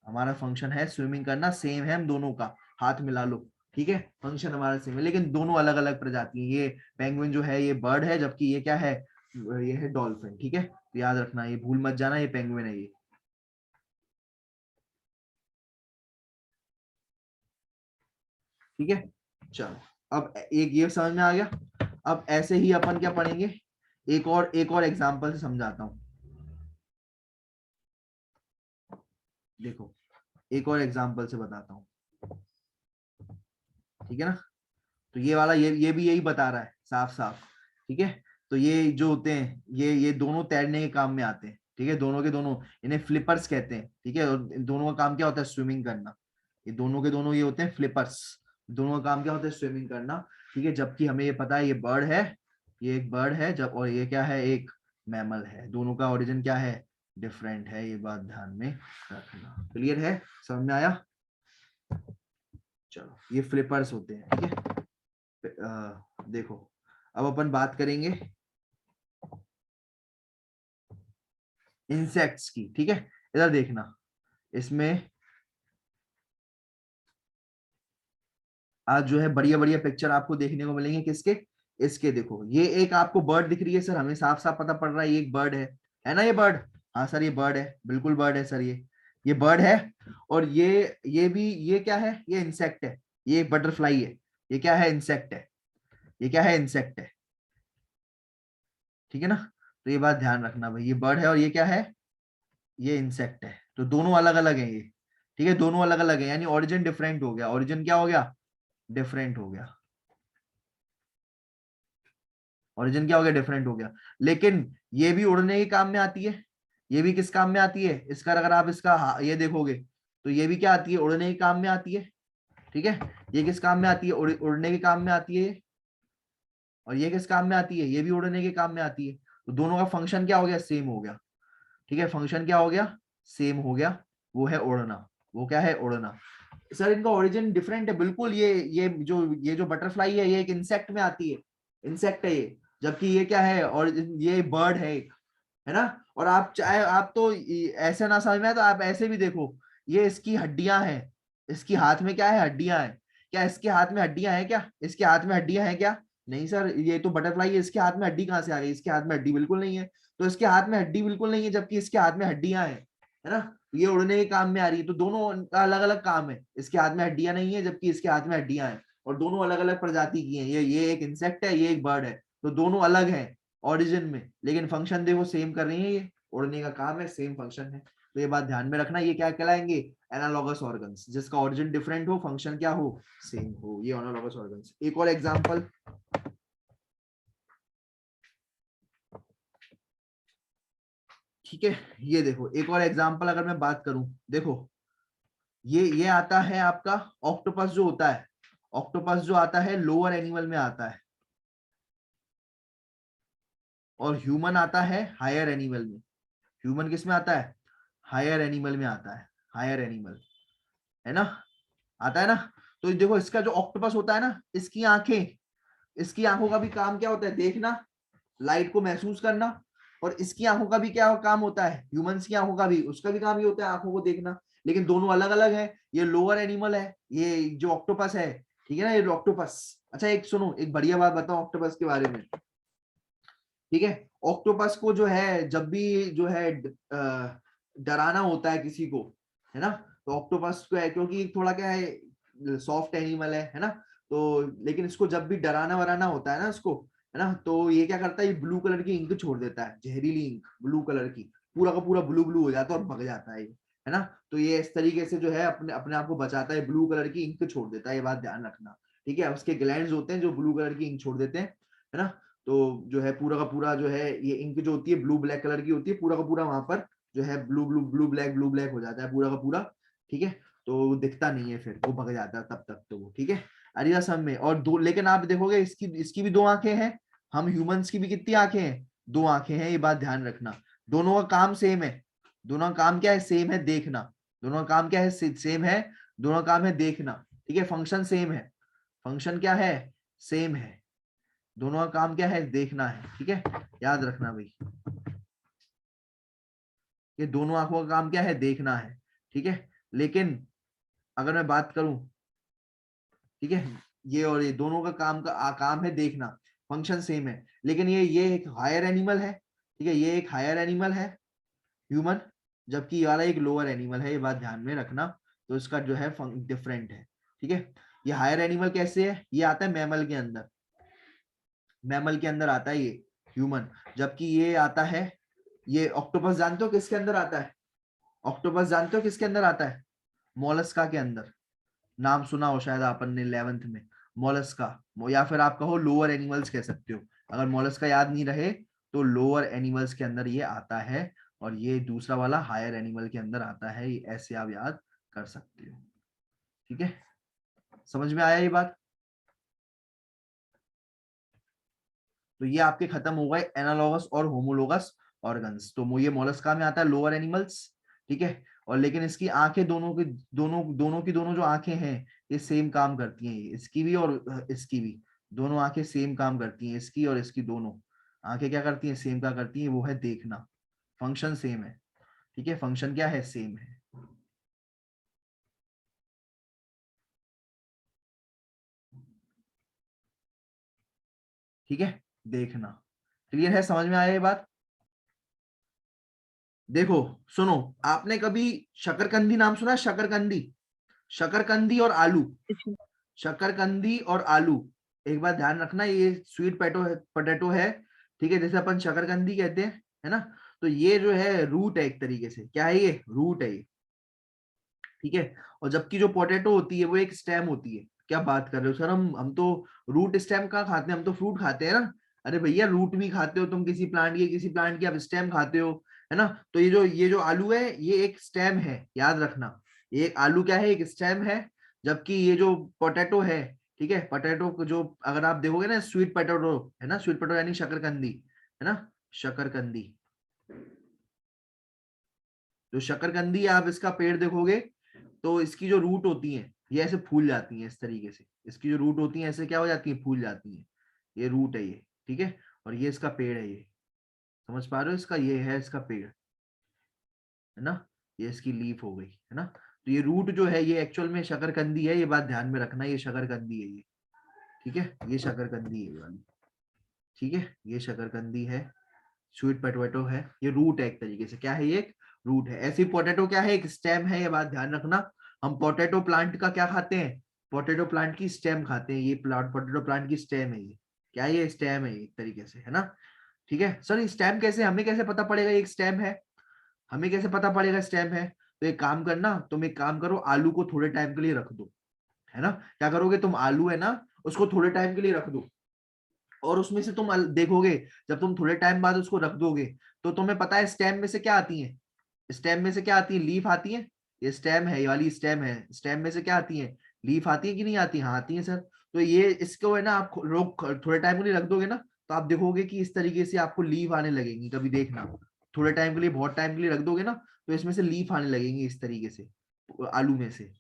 हमारा फंक्शन है स्विमिंग करना, सेम है हम दोनों का, हाथ मिला लो, ठीक है। फंक्शन हमारा सेम है, लेकिन दोनों अलग अलग प्रजाति है। ये पेंगुइन जो है ये बर्ड है, जबकि ये क्या है, ये है डॉल्फिन, ठीक है। तो याद रखना, ये भूल मत जाना, ये पेंगुइन है ये, ठीक है। चलो अब एक ये समझ में आ गया। अब ऐसे ही अपन क्या पढ़ेंगे, एक और एग्जांपल से समझाता हूं, देखो एक और एग्जांपल से बताता हूं, ठीक है ना। तो ये वाला ये भी यही बता रहा है साफ साफ, ठीक है। तो ये जो होते हैं ये दोनों तैरने के काम में आते हैं, ठीक है, दोनों के दोनों, इन्हें फ्लिपर्स कहते हैं, ठीक है। और इन दोनों का काम क्या होता है, स्विमिंग करना, ये दोनों के दोनों ये होते हैं फ्लिपर्स, दोनों का काम क्या होता है, स्विमिंग करना, ठीक है। जबकि हमें ये पता है ये बर्ड है, ये एक बर्ड है जब, और ये क्या है, एक मैमल है, दोनों का ओरिजिन क्या है, डिफरेंट है, ये बात ध्यान में रखना। क्लियर है, समझ में आया। चलो ये फ्लिपर्स होते हैं, ठीक है। देखो अब अपन बात करेंगे इंसेक्ट्स की, ठीक है। इधर देखना, इसमें आज जो है बढ़िया बढ़िया पिक्चर आपको देखने को मिलेंगे, किसके, इसके। देखो ये एक आपको बर्ड दिख रही है सर, हमें साफ साफ पता पड़ रहा है ये एक बर्ड है ना, ये बर्ड, हाँ सर ये बर्ड है, बिल्कुल बर्ड है सर, ये बर्ड है। और ये भी, ये क्या है, ये इंसेक्ट है, ये एक बटरफ्लाई है, ये क्या है, इंसेक्ट है, ये क्या है, इंसेक्ट है, ठीक है ना। तो ये बात ध्यान रखना भाई, ये बर्ड है और ये क्या है, ये इंसेक्ट है, तो दोनों अलग अलग है ये, ठीक है, दोनों अलग अलग है, यानी ओरिजिन डिफरेंट हो गया, ओरिजिन क्या हो गया, डिफरेंट हो गया, ओरिजिन क्या हो गया, डिफरेंट हो गया। लेकिन ये भी उड़ने के काम में आती है, ये भी किस काम में आती है, इसका अगर आप इसका ये देखोगे तो ये भी क्या आती है, उड़ने के काम में आती है, ठीक है। ये किस काम में आती है, उड़ने के काम में आती है, और ये किस काम में आती है, ये भी उड़ने के काम में आती है। तो दोनों का फंक्शन क्या हो गया, सेम हो गया, ठीक है, फंक्शन क्या हो गया, सेम हो गया, वो है उड़ना, वो क्या है, उड़ना। सर इनका ओरिजिन डिफरेंट है, बिल्कुल, ये जो बटरफ्लाई है ये एक इंसेक्ट में आती है, इंसेक्ट है ये, जबकि ये क्या है, और ये बर्ड है एक, है ना। और आप चाहे आप तो ऐसे ना समझ में आए तो आप ऐसे भी देखो, ये इसकी हड्डियां हैं, इसकी हाथ में क्या है, हड्डियां हैं, क्या इसके हाथ में हड्डियां हैं, क्या इसके हाथ में हड्डियां हैं क्या, नहीं सर, ये तो बटरफ्लाई है, इसके हाथ में हड्डी कहाँ से आ गई, इसके हाथ में हड्डी बिल्कुल नहीं है, तो इसके हाथ में हड्डी बिल्कुल नहीं है, जबकि इसके हाथ में हड्डियां हैं, है ना। ये उड़ने के काम में आ रही है, तो दोनों का अलग अलग काम है, इसके हाथ में हड्डियां नहीं है जबकि इसके हाथ में हड्डियां हैं, और दोनों अलग अलग प्रजाति की हैं, ये एक इंसेक्ट है, ये एक बर्ड है, तो दोनों अलग है ओरिजिन में, लेकिन फंक्शन देखो सेम कर रही है, ये उड़ने का काम है, सेम फंक्शन है। तो ये बात ध्यान में रखना, ये क्या कहलाएंगे, एनालॉगस ऑर्गन्स, जिसका ओरिजिन डिफरेंट हो, फंक्शन क्या हो, सेम हो, ये एनालॉगस ऑर्गन्स। एक और एग्जांपल, ठीक है, ये देखो एक और एग्जांपल अगर मैं बात करूं, देखो ये आता है आपका ऑक्टोपस जो होता है, ऑक्टोपस जो आता है लोअर एनिमल में आता है, और ह्यूमन आता है हायर एनिमल में, ह्यूमन किस में आता है, हायर एनिमल में आता है, हायर एनिमल, है ना, आता है ना। तो देखो इसका जो ऑक्टोपस होता है ना, इसकी आंखें, इसकी आंखों का भी काम क्या होता है, देखना, लाइट को महसूस करना, और इसकी आंखों का भी क्या काम होता है, ह्यूमंस की आंखों का भी, उसका भी काम ये होता है आंखों को देखना, लेकिन दोनों अलग अलग है, ये लोअर एनिमल है, ये जो ऑक्टोपस है, ठीक है ना, ये ऑक्टोपस। अच्छा एक सुनो, एक बढ़िया बात बताओ ऑक्टोपस के बारे में, ठीक है। ऑक्टोपस को जो है जब भी जो है डराना होता है किसी को, है ना, तो ऑक्टोपस को है, क्योंकि थोड़ा क्या है सॉफ्ट एनिमल है ना, तो लेकिन इसको जब भी डराना वराना होता है ना इसको, है ना, तो ये क्या करता है, ये ब्लू कलर की इंक छोड़ देता है, जहरीली इंक ब्लू कलर की, पूरा का पूरा ब्लू ब्लू हो जाता है और भग जाता है ये, है ना। तो ये इस तरीके से जो है अपने अपने आप को बचाता है, ब्लू कलर की इंक छोड़ देता है, ये बात ध्यान रखना, ठीक है। उसके ग्लैंड्स होते हैं जो ब्लू कलर की इंक छोड़ देते हैं, है ना। तो जो है पूरा का पूरा जो है ये इंक जो होती है ब्लू ब्लैक कलर की होती है, पूरा का पूरा वहां पर जो है ब्लू ब्लैक हो जाता है पूरा का पूरा, ठीक है। तो वो दिखता नहीं है, फिर वो भग जाता है तब तक तो वो, ठीक है। अरिया सब में और दो, लेकिन आप देखोगे इसकी भी दो आंखें हैं, हम ह्यूमंस की भी कितनी आंखें हैं, दो आंखें हैं, ये बात ध्यान रखना। दोनों का काम सेम है, दोनों का काम क्या है, सेम है, देखना। दोनों का काम क्या है, सेम है, दोनों का काम है देखना, ठीक है। फंक्शन सेम है, फंक्शन क्या है, सेम है, दोनों का काम क्या है, देखना है, ठीक है। याद रखना भाई, ये दोनों आंखों का काम क्या है, देखना है, ठीक है। लेकिन अगर मैं बात करूं, ठीक है, ये और ये दोनों का काम है देखना, फंक्शन सेम है, लेकिन ये एक हायर एनिमल है, ठीक है, ये एक हायर एनिमल है ह्यूमन, जबकि ये वाला एक लोअर एनिमल है, ये बात ध्यान में रखना। तो इसका जो है डिफरेंट है, ठीक है। ये हायर एनिमल कैसे है, ये आता है मैमल के अंदर, मैमल के अंदर आता है ये ह्यूमन, जबकि ये आता है, ये ऑक्टोपस जानते हो किसके अंदर आता है, ऑक्टोपस जानते हो किसके अंदर आता है, मोलस्का के अंदर। नाम सुना हो शायद आपने 11th में, मोलस्का, या फिर आप कहो लोअर एनिमल्स कह सकते हो, अगर मोलस्का याद नहीं रहे तो लोअर एनिमल्स के अंदर ये आता है, और ये दूसरा वाला हायर एनिमल के अंदर आता है, ये ऐसे आप याद कर सकते हो, ठीक है। समझ में आया ये बात। तो ये आपके खत्म हो गए एनालॉगस और होमोलोगस ऑर्गन्स। तो ये मोलस्का में आता है लोअर एनिमल्स, ठीक है। और लेकिन इसकी आंखें दोनों की दोनों जो आंखें हैं ये सेम काम करती हैं, इसकी भी और इसकी भी, दोनों आंखें सेम काम करती हैं, इसकी और इसकी दोनों आंखें क्या करती हैं, सेम क्या करती हैं, वो है देखना, फंक्शन सेम है, ठीक है, फंक्शन क्या है, सेम है। ठीक है, देखना, क्लियर है, समझ में आया ये बात। देखो सुनो, आपने कभी शकरकंदी नाम सुना है, शकरकंदी, शकरकंदी और आलू, शकरकंदी और आलू, एक बार ध्यान रखना, ये स्वीट पोटैटो है, ठीक है, जैसे अपन शकरकंदी कहते हैं, है ना। तो ये जो है रूट है, एक तरीके से क्या है, ये रूट है ये, ठीक है। और जबकि जो पोटैटो होती है वो एक स्टेम होती है। क्या बात कर रहे हो सर, हम तो रूट स्टेम कहाँ खाते हैं, हम तो फ्रूट खाते हैं ना। अरे भैया रूट भी खाते हो तुम किसी प्लांट की, किसी प्लांट की आप स्टेम खाते हो, है ना। तो ये जो आलू है ये एक स्टेम है, याद रखना, ये आलू क्या है, एक स्टेम है। जबकि ये जो पोटैटो है, ठीक है, पोटैटो को जो अगर आप देखोगे ना, स्वीट पोटैटो है ना, स्वीट पोटैटो यानी शकरकंदी, है ना, शकरकंदी। जो शकरकंदी आप इसका पेड़ देखोगे तो इसकी जो रूट होती है ये ऐसे फूल जाती हैं इस तरीके से, इसकी जो रूट होती है ऐसे क्या हो जाती है, फूल जाती है, ये रूट है ये, ठीक है। और ये इसका पेड़ है ये, समझ पा रहे हो, इसका ये है इसका पेड़, है ना, ये इसकी लीफ हो गई, है ना। तो ये रूट जो है ये एक्चुअल में शकरकंदी है, ये बात ध्यान में रखना, ये शकरकंदी है ये, ठीक है, ये शकरकंदी है ये वाली, ठीक है, ये शकरकंदी है, स्वीट पोटैटो है, ये रूट है एक तरीके से, क्या है ये, एक रूट है। ऐसी पोटैटो क्या है, एक स्टेम है, ये बात ध्यान रखना। हम पोटैटो प्लांट का क्या खाते हैं, पोटैटो प्लांट की स्टेम खाते हैं, ये प्लांट पोटैटो प्लांट की स्टेम है ये, क्या है ये, स्टेम है ये एक तरीके से, है ना। ठीक है सर, स्टेम कैसे, हमें कैसे पता पड़ेगा ये एक स्टेम है, हमें कैसे पता पड़ेगा स्टेम है। तो एक काम करना, तुम एक काम करो, आलू को थोड़े टाइम के लिए रख दो, है ना। क्या करोगे तुम, आलू है ना, उसको थोड़े टाइम के लिए रख दो, और उसमें से तुम देखोगे, जब तुम थोड़े टाइम बाद उसको रख दोगे तो तुम्हें पता है स्टेम में से क्या आती है, स्टेम में से क्या आती है, लीफ आती है। ये स्टेम है, ये वाली स्टेम है, स्टेम में से क्या आती है, लीफ आती है कि नहीं आती, हाँ आती है सर। तो ये इसको है ना, आप लोग थोड़े टाइम के लिए रख दोगे ना, तो आप देखोगे कि इस तरीके से आपको लीफ आने लगेंगी, कभी देखना, थोड़े टाइम के लिए, बहुत टाइम के लिए रख दोगे ना, तो इसमें से लीफ आने लगेंगी इस तरीके से, आलू में से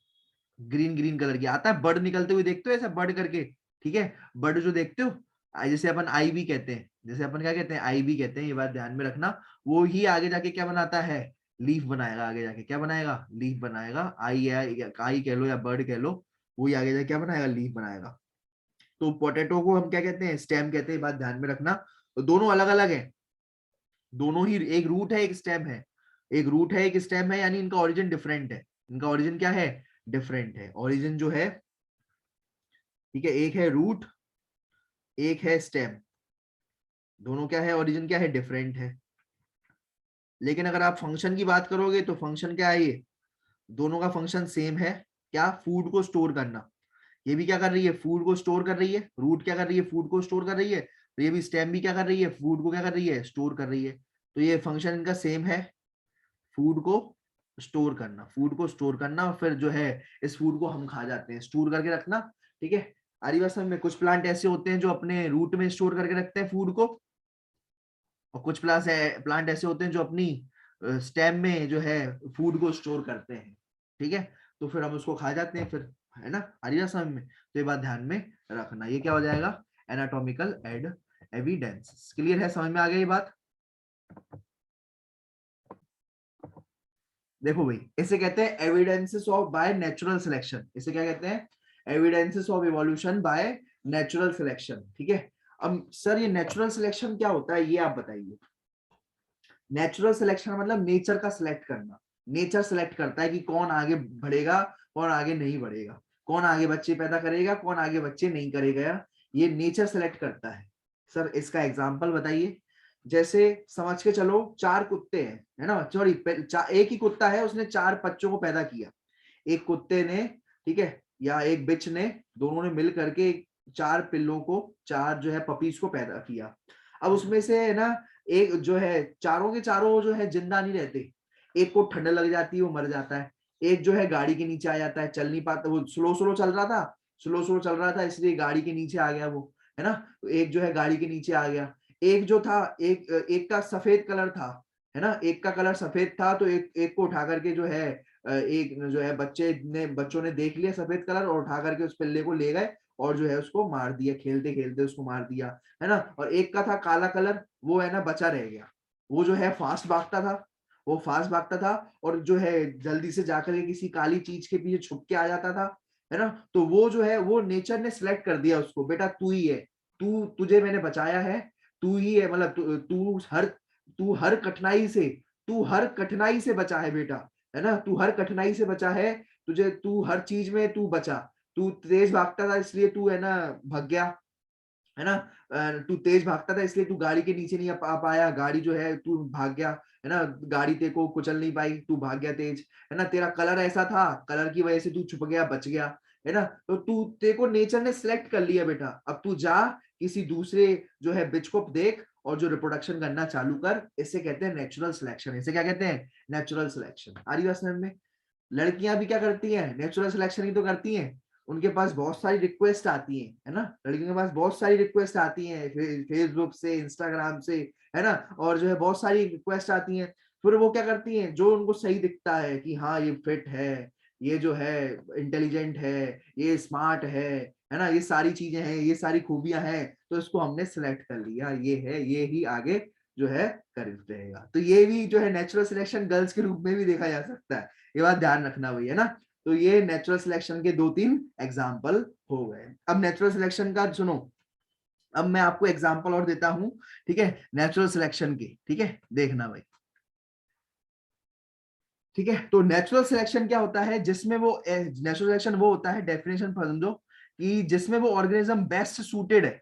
ग्रीन ग्रीन कलर की आता है, बर्ड निकलते हुए देखते हो ऐसा, बर्ड करके, ठीक है, बर्ड जो देखते हो, जैसे अपन आई भी कहते हैं, जैसे अपन क्या कहते हैं, आई भी कहते हैं, ये बात ध्यान में रखना। वो ही आगे जाके क्या बनाता है, लीफ बनाएगा, आगे जाके क्या बनाएगा, लीफ बनाएगा, आई या आई कह लो या बर्ड कह लो, वही आगे जाके क्या बनाएगा, लीफ बनाएगा। तो पोटैटो को हम क्या कहते हैं, स्टेम कहते हैं, बात ध्यान में रखना। तो दोनों अलग अलग है, दोनों ही, एक रूट है एक स्टेम है, एक रूट है एक स्टेम है, यानी इनका ओरिजिन डिफरेंट है। इनका ओरिजिन क्या है? डिफरेंट है। ओरिजिन जो है, ठीक है, एक है रूट एक है स्टेम, दोनों क्या है? ओरिजिन क्या है? डिफरेंट है। लेकिन अगर आप फंक्शन की बात करोगे तो फंक्शन क्या है? ये दोनों का फंक्शन सेम है। क्या? फूड को स्टोर करना। ये भी क्या कर रही है? फूड को स्टोर कर रही है। रूट क्या कर रही है? फूड को स्टोर कर रही है। तो ये भी स्टेम भी क्या कर रही है? फूड को क्या कर रही है? स्टोर कर रही है। तो ये फंक्शन इनका सेम है, फूड को स्टोर करना, फूड को स्टोर करना, और फिर जो है इस फूड को हम खा जाते हैं, स्टोर करके रखना। ठीक है, आरी बात समझ में? कुछ प्लांट ऐसे होते हैं जो अपने रूट में स्टोर करके रखते हैं फूड को, और कुछ प्लांट ऐसे होते हैं जो अपनी स्टेम में जो है फूड को स्टोर करते हैं। ठीक है, तो फिर हम उसको खा जाते हैं फिर, है ना? आ रही है समझ में? तो ये बात ध्यान में रखना। ये क्या हो जाएगा? Anatomical evidence. क्लियर है? समझ में आ गया ये बात? देखो भाई, इसे कहते हैं evidences of by natural selection. इसे क्या कहते हैं? Evidences of evolution by natural selection. ठीक है, अब सर ये नेचुरल सिलेक्शन क्या होता है, ये आप बताइए। नेचुरल सिलेक्शन मतलब नेचर का सिलेक्ट करना। नेचर सिलेक्ट करता है कि कौन आगे बढ़ेगा, कौन आगे नहीं बढ़ेगा, कौन आगे बच्चे पैदा करेगा, कौन आगे बच्चे नहीं करेगा, ये नेचर सिलेक्ट करता है। सर इसका एग्जांपल बताइए। जैसे समझ के चलो, चार कुत्ते हैं, है ना? सॉरी, एक ही कुत्ता है, उसने चार बच्चों को पैदा किया। एक कुत्ते ने, ठीक है, या एक बिच ने, दोनों ने मिल करके चार पिल्लों को, चार जो है पपीज को पैदा किया। अब उसमें से है ना, एक जो है, चारों के चारों जो है जिंदा नहीं रहते। एक को ठंड लग जाती है, वो मर जाता है। एक जो है गाड़ी के नीचे आ जाता है, चल नहीं पाता, वो स्लो स्लो चल रहा था, स्लो स्लो चल रहा था, इसलिए गाड़ी के नीचे आ गया वो, है ना? तो एक जो है गाड़ी के नीचे आ गया। एक जो था, एक का सफेद कलर था, है ना? एक का कलर सफेद था, तो एक को उठा करके जो है, एक जो है बच्चों ने देख लिया सफेद कलर, और उठा करके उस पिल्ले को ले गए, और जो है उसको मार दिया, खेलते खेलते उसको मार दिया, है ना? और एक का था काला कलर, वो है ना बचा रह गया। वो जो है फास्ट भागता था, वो फास्ट भागता था, और जो है जल्दी से जाकर के किसी काली चीज के पीछे छुप के आ जाता था, है ना? तो वो जो है, वो नेचर ने सिलेक्ट कर दिया उसको, बेटा तू ही है, तुझे मैंने बचाया है, तू ही है, मतलब तू हर कठिनाई से, तू हर कठिनाई से बचा है बेटा, है ना? तू हर कठिनाई से बचा है, तू हर चीज में तू बचा। तू तेज भागता था इसलिए तू है ना भाग गया, है ना? तू तेज भागता था इसलिए तू गाड़ी के नीचे नहीं आ पाया, गाड़ी जो है तू भाग गया, है ना? गाड़ी तेरे को कुचल नहीं पाई, तू भाग गया तेज, है ना? तेरा कलर ऐसा था, कलर की वजह से तू छुप गया, बच गया, है ना? तो तेरे को नेचर ने सिलेक्ट कर लिया बेटा। अब तू जा, किसी दूसरे जो है बिच को देख, और जो रिप्रोडक्शन करना चालू कर। इसे कहते हैं नेचुरल सिलेक्शन। इसे क्या कहते हैं? Natural selection. आ रही बात समझ में? लड़कियां भी क्या करती हैं? नेचुरल सिलेक्शन ही तो करती हैं। उनके पास बहुत सारी रिक्वेस्ट आती हैं, है ना? लड़कियों के पास बहुत सारी रिक्वेस्ट आती हैं, फेसबुक से, इंस्टाग्राम से, है ना? और जो है बहुत सारी रिक्वेस्ट आती हैं। फिर वो क्या करती हैं? जो उनको सही दिखता है कि हाँ ये फिट है, ये जो है इंटेलिजेंट है, ये स्मार्ट है ना? ये सारी चीजें हैं, ये सारी खूबियां हैं, तो इसको हमने सिलेक्ट कर लिया, ये है, ये ही आगे जो है कर रहेगा। तो ये भी जो है नेचुरल सिलेक्शन गर्ल्स के रूप में भी देखा जा सकता है। ये बात ध्यान रखना भैया ना। तो ये नेचुरल सिलेक्शन के 2-3 एग्जाम्पल हो गए। अब नेचुरल सिलेक्शन का सुनो, अब मैं आपको एग्जाम्पल और देता हूं, ठीक है, नेचुरल सिलेक्शन की। ठीक है, देखना भाई। ठीक है, तो नेचुरल सिलेक्शन क्या होता है? जिसमें वो नेचुरल सिलेक्शन वो होता है, डेफिनेशन समझो, कि जिसमें वो ऑर्गेनिज्म बेस्ट सूटेड है।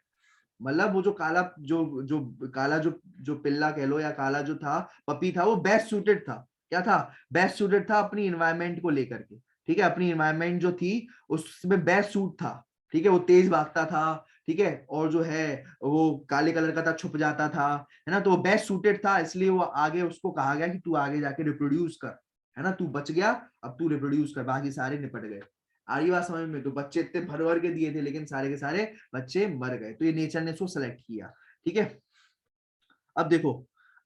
मतलब वो जो काला जो पिल्ला कह लो, या काला जो था पपी था, वो बेस्ट सूटेड था। क्या था? बेस्ट सूटेड था अपनी इन्वायरमेंट को लेकर के। ठीक है, अपनी इन्वायरमेंट जो थी उसमें बेस्ट सूट था। ठीक है, वो तेज भागता था, ठीक है, और जो है वो काले कलर का था, छुप जाता था, है ना? तो वो बेस्ट सूटेड था, इसलिए वो आगे उसको कहा गया कि तू आगे जाके रिप्रोड्यूस कर, है ना? तू बच गया, अब तू रिप्रोड्यूस कर, बाकी सारे निपट गए। आ रही बात समझ में? तो बच्चे इतने भर भर के दिए थे, लेकिन सारे के सारे बच्चे मर गए। तो ये नेचर ने इसको सेलेक्ट किया। ठीक है, अब देखो,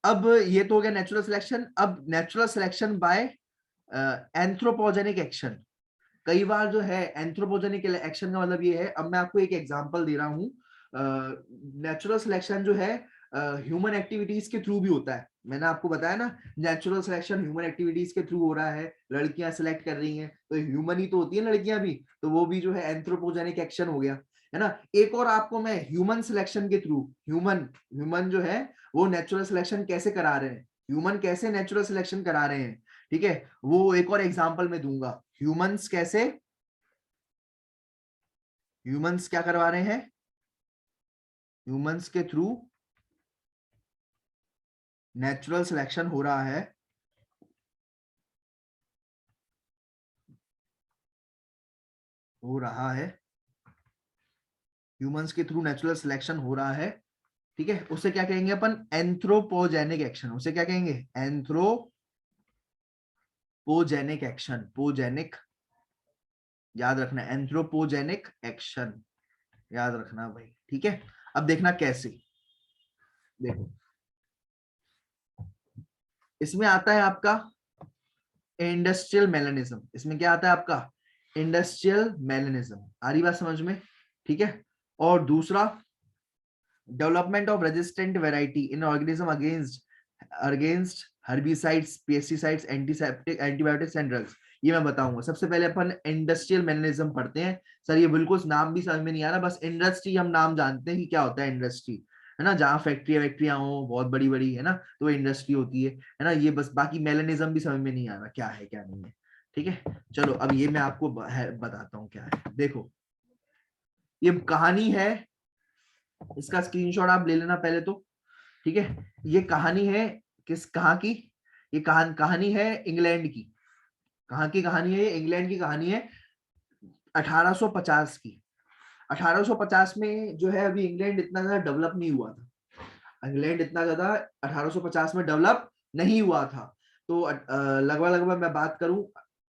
अब ये तो हो गया नेचुरल सिलेक्शन। अब natural selection bye anthropogenic action. कई बार जो है एंथ्रोपोजेनिक एक्शन का मतलब ये है, अब मैं आपको एक एग्जांपल दे रहा हूं। नेचुरल सिलेक्शन जो है ह्यूमन एक्टिविटीज के थ्रू भी होता है। मैंने आपको बताया ना, नेचुरल सिलेक्शन ह्यूमन एक्टिविटीज के थ्रू हो रहा है, लड़कियां सिलेक्ट कर रही हैं तो ह्यूमन ही तो होती है लड़कियां भी, तो वो भी जो है एंथ्रोपोजेनिक एक्शन हो गया, है ना। एक और आपको मैं ह्यूमन सिलेक्शन के थ्रू, ह्यूमन ह्यूमन जो है वो नेचुरल सिलेक्शन कैसे करा रहे हैं, ह्यूमन कैसे नेचुरल सिलेक्शन करा रहे हैं, ठीक है, वो एक और एग्जांपल मैं दूंगा। ह्यूमंस कैसे, ह्यूमंस क्या करवा रहे हैं, ह्यूमंस के थ्रू नेचुरल सिलेक्शन हो रहा है, हो रहा है, ह्यूमंस के थ्रू नेचुरल सिलेक्शन हो रहा है, ठीक है। उसे क्या कहेंगे अपन, एंथ्रोपोजेनिक एक्शन, उसे क्या कहेंगे, एंथ्रोपोजेनिक एक्शन, पोजेनिक याद रखना, एंथ्रोपोजेनिक एक्शन याद रखना भाई, ठीक है। अब देखना कैसे, देखो इसमें आता है आपका इंडस्ट्रियल मेलेनिज्म, इसमें क्या आता है आपका, इंडस्ट्रियल मेलेनिज्म, आ रही बात समझ में, ठीक है। और दूसरा, development of resistant variety in organism against herbicides, pesticides, antiseptic, antibiotics and drugs, ये मैं बताऊंगा। सबसे पहले अपन इंडस्ट्रियल मेलेनिज्म पढ़ते हैं। सर ये बिल्कुल नाम भी समझ में नहीं आ रहा, बस इंडस्ट्री हम नाम जानते हैं कि क्या होता है इंडस्ट्री, है ना, जहाँ फैक्ट्रियां हो बहुत बड़ी बड़ी, है ना, तो इंडस्ट्री होती है ना, ये बस, बाकी मेलेनिज्म भी समझ में नहीं आ रहा क्या है क्या नहीं है, ठीक है। चलो अब ये मैं आपको बताता हूँ क्या है, देखो ये कहानी है, इसका स्क्रीनशॉट आप ले लेना पहले तो, ठीक है। ये कहानी है किस, कहाँ की, ये कहानी है इंग्लैंड की, कहाँ की कहानी है, इंग्लैंड की कहानी है 1850 की। 1850 में जो है अभी इंग्लैंड इतना ज्यादा डेवलप नहीं हुआ था, इंग्लैंड इतना ज्यादा 1850 में डेवलप नहीं हुआ था, तो लगभग लगभग मैं बात करूं,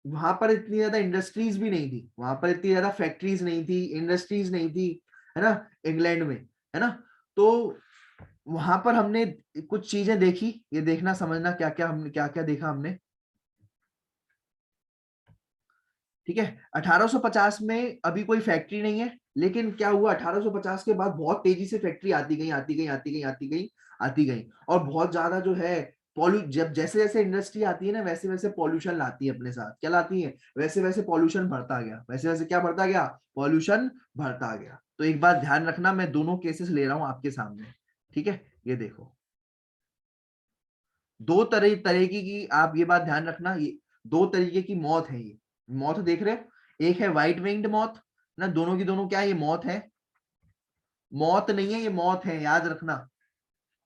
वहां पर इतनी ज्यादा इंडस्ट्रीज भी नहीं थी, वहां पर इतनी ज्यादा फैक्ट्रीज नहीं थी, इंडस्ट्रीज नहीं थी, है ना, इंग्लैंड में, है ना। तो वहां पर हमने कुछ चीजें देखी, ये देखना समझना क्या क्या हमने, क्या क्या देखा हमने, ठीक है। 1850 में अभी कोई फैक्ट्री नहीं है, लेकिन क्या हुआ 1850 के बाद बहुत तेजी से फैक्ट्री आती गई आती गई आती गई आती गई आती गई, और बहुत ज्यादा जो है पॉल्यू, जब जैसे जैसे इंडस्ट्री आती है ना वैसे वैसे पॉल्यूशन लाती है अपने साथ, क्या लाती है, वैसे वैसे पॉल्यूशन बढ़ता गया, वैसे वैसे क्या बढ़ता गया, पॉल्यूशन बढ़ता गया। तो एक बात ध्यान रखना, मैं दोनों केसेस ले रहा हूं आपके सामने, ठीक है। ये देखो दो तरह तरह की आप ये बात ध्यान रखना, ये दो तरीके की मौत है, ये मौत देख रहे हो, एक है व्हाइट विंग्ड मौत ना, दोनों की दोनों क्या है, ये मौत है, मौत नहीं है, ये मौत है, याद रखना,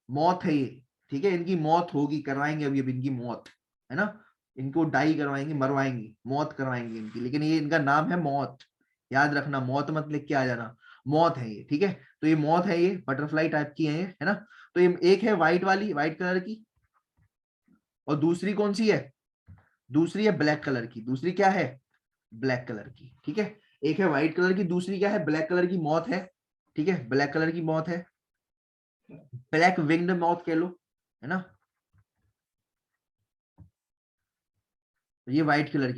मौत है ये, ठीक है। इनकी मौत होगी, करवाएंगे अभी अभी इनकी मौत, है ना, इनको डाई करवाएंगे, मरवाएंगे, मौत करवाएंगे इनकी, लेकिन ये इनका नाम है मौत, याद रखना, मौत मत लिख के आ जाना, मौत है ये, ठीक है। तो ये मौत है, ये बटरफ्लाई टाइप की है ये, है ना। तो ये एक है व्हाइट वाली, व्हाइट कलर की, और दूसरी कौन सी है, दूसरी है ब्लैक कलर की, दूसरी क्या है, ब्लैक कलर की, ठीक है। एक है व्हाइट कलर की, दूसरी क्या है, ब्लैक कलर की मौत है, ठीक है, ब्लैक कलर की मौत है, ब्लैक विंग्ड मौत कह लो, है ना। ये व्हाइट कलर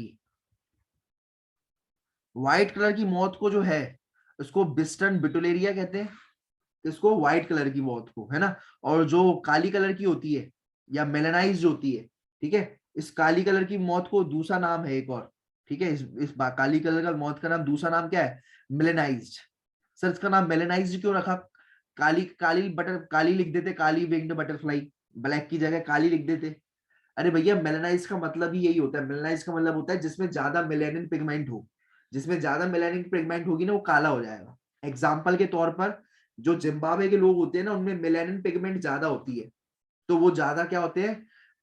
की मौत को जो है उसको बिस्टन बिटुलेरिया कहते हैं, इसको व्हाइट कलर की मौत को, है ना। और जो काली कलर की होती है या मेलेनाइज्ड होती है, ठीक है, इस काली कलर की मौत को दूसरा नाम है एक और, ठीक है, इस काली कलर का मौत का नाम, दूसरा नाम क्या है, मेलेनाइज्ड। सर इसका नाम मेलेनाइज्ड क्यों रखा, काली काली बटर, काली लिख देते, काली विंग्ड बटरफ्लाई, ब्लैक की जगह काली लिख देते। अरे भैया मेलेनाइज का मतलब ही यही होता है, मेलेनाइज का मतलब होता है जिसमें ज्यादा मेलेनिन पिगमेंट हो, जिसमें ज्यादा मेलेनिन पिगमेंट होगी ना वो काला हो जाएगा। एग्जाम्पल के तौर पर जो जिम्बाब्वे के लोग होते हैं ना उनमें मेलेनिन पिगमेंट ज्यादा होती है, तो वो ज्यादा क्या होते हैं,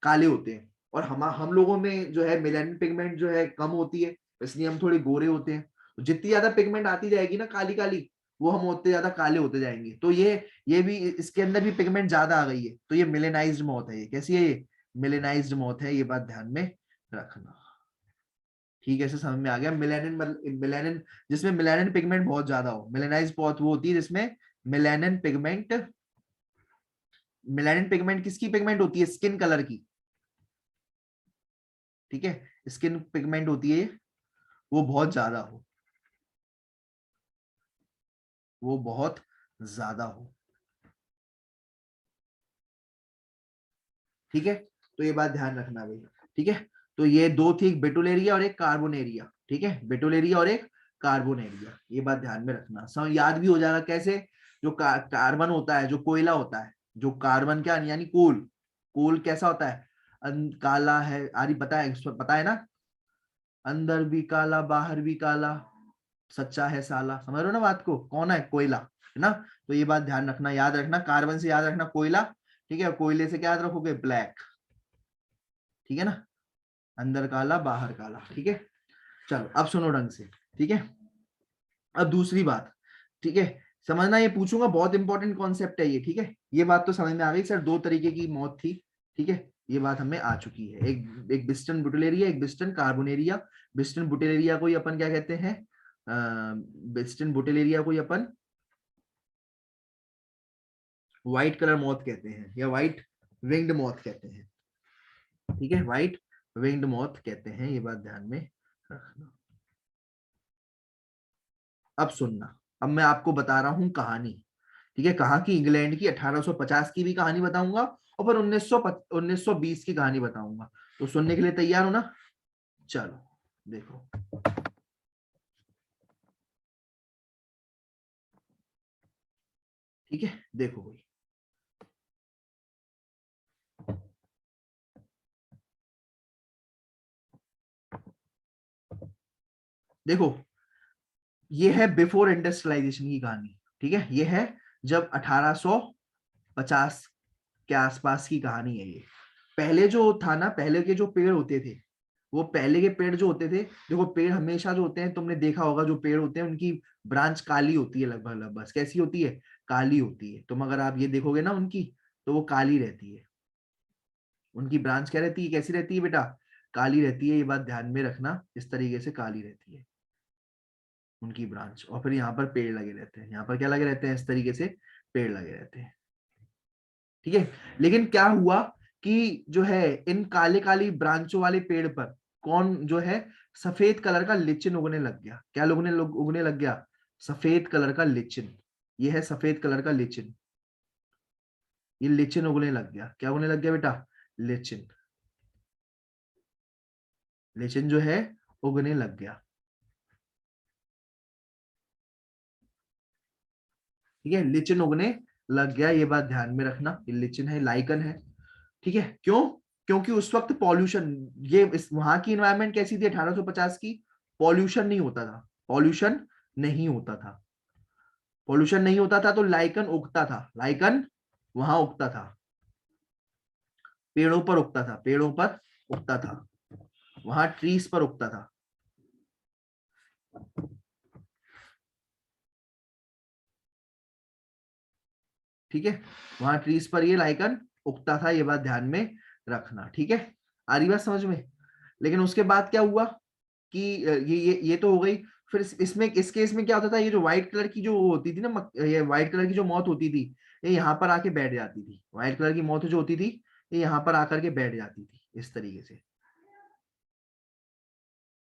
काले होते हैं। और हम लोगों में जो है मेलेनिन पिगमेंट जो है कम होती है, इसलिए हम थोड़े गोरे होते हैं। तो जितनी ज्यादा पिगमेंट आती जाएगी ना काली काली, वो हम उतने ज्यादा काले होते जाएंगे। तो ये भी इसके अंदर भी पिगमेंट ज्यादा आ गई है, तो ये मिलेनाइज्ड मौत है, ये कैसी है, ये मिलेनाइज्ड मौत है, ये बात ध्यान में रखना, ठीक है। ऐसे समझ में आ गया, मिलेनिन मतलब मिलेनिन, जिसमें मिलेनिन पिगमेंट बहुत ज्यादा हो, मिलेनाइज्ड मौत वो होती है जिसमें मिलेनिन पिगमेंट, मिलेनिन पिगमेंट किसकी पिगमेंट होती है, स्किन कलर की, ठीक है, स्किन पिगमेंट होती है, वो बहुत ज्यादा हो, वो बहुत ज्यादा हो, ठीक है, तो ये बात ध्यान रखना भाई। ठीक है, तो ये दो थी, एक बेटुलेरिया और एक कार्बोनेरिया। ठीक है, बेटुलेरिया और एक कार्बोनेरिया, ये बात ध्यान में रखना। सब याद भी हो जाएगा कैसे, जो कार्बन होता है, जो कोयला होता है, जो कार्बन क्या यानी कोल, कोल कैसा होता है, काला है, आदि पता है ना, अंदर भी काला बाहर भी काला, सच्चा है साला, समझ रहे हो ना बात को, कौन है, कोयला, है ना। तो ये बात ध्यान रखना, याद रखना, कार्बन से याद रखना कोयला, ठीक है, कोयले से क्या याद रखोगे, ब्लैक, ठीक है ना, अंदर काला बाहर काला। ठीक है, चलो अब सुनो ढंग से। ठीक है, अब दूसरी बात, ठीक है, समझना, ये पूछूंगा, बहुत इंपॉर्टेंट कॉन्सेप्ट है ये। ठीक है, ये बात तो समझ में आ गई सर, दो तरीके की मौत थी। ठीक है, ये बात हमें आ चुकी है, एक बिस्टन बुटेलेरिया, एक बिस्टन कार्बोनेरिया। बिस्टन बुटेलेरिया को ही अपन क्या कहते हैं, बिस्टन बुटेलेरिया को ही अपन व्हाइट कलर मौत कहते हैं, या व्हाइट विंग्ड मौत कहते हैं। ठीक है, व्हाइट विंग्ड मौत कहते हैं, ये बात ध्यान में रखना। अब सुनना, अब मैं आपको बता रहा हूं कहानी। ठीक है, कहाँ की, इंग्लैंड की, 1850 की भी कहानी बताऊंगा, और फिर 1920 की कहानी बताऊंगा। तो सुनने के लिए तैयार हो ना, चलो देखो। ठीक है, देखो भाई, देखो, ये है बिफोर इंडस्ट्रियलाइजेशन की कहानी। ठीक है, ये है जब 1850 के आसपास की कहानी है ये। पहले जो था ना, पहले के जो पेड़ होते थे, वो पहले के पेड़ जो होते थे, देखो पेड़ हमेशा जो होते हैं, तुमने देखा होगा, जो पेड़ होते हैं उनकी ब्रांच काली होती है, लगभग लगभग कैसी होती है, काली होती है। तुम अगर आप ये देखोगे ना उनकी, तो वो काली रहती है, उनकी ब्रांच क्या रहती है, कैसी रहती है बेटा, काली रहती है। ये बात ध्यान में रखना, इस तरीके से काली रहती है उनकी ब्रांच। और फिर यहाँ पर पेड़ लगे रहते हैं, यहाँ पर क्या लगे रहते हैं, इस तरीके से पेड़ लगे रहते हैं। ठीक है, लेकिन क्या हुआ कि जो है इन काले काली ब्रांचों वाले पेड़ पर कौन जो है, सफेद कलर का लिचिन उगने लग गया। क्या उगने लग गया, सफेद कलर का लिचिन। ये है सफेद कलर का लिचिन, ये लिचिन उगने लग गया। क्या उगने लग गया बेटा, लिचिन, लिचिन जो है उगने लग गया। ठीक है, लिचिन उगने लग गया, ये बात ध्यान में रखना, ये लिचिन है, लाइकन है। ठीक है, क्यों, क्योंकि उस वक्त पॉल्यूशन, ये वहां की इन्वायरमेंट कैसी थी 1850 की, पॉल्यूशन नहीं होता था, पॉल्यूशन नहीं होता था, पॉल्यूशन नहीं होता था, तो लाइकन उगता था, लाइकन वहां उगता था, पेड़ों पर उगता था, पेड़ों पर उगता था, वहां ट्रीज पर उगता था। ठीक है, वहां ट्रीज पर ये लाइकन उगता था, ये बात ध्यान में रखना। ठीक है, आ रही बात समझ में। लेकिन उसके बाद क्या हुआ कि ये तो हो गई। फिर इसमें इस केस में क्या होता था, ये जो व्हाइट कलर की जो होती थी ना, ये व्हाइट कलर की जो मौत होती थी, ये यहाँ पर आके बैठ जाती थी, व्हाइट कलर की मौत जो होती थी, ये यहाँ पर आकर के बैठ जाती थी इस तरीके से,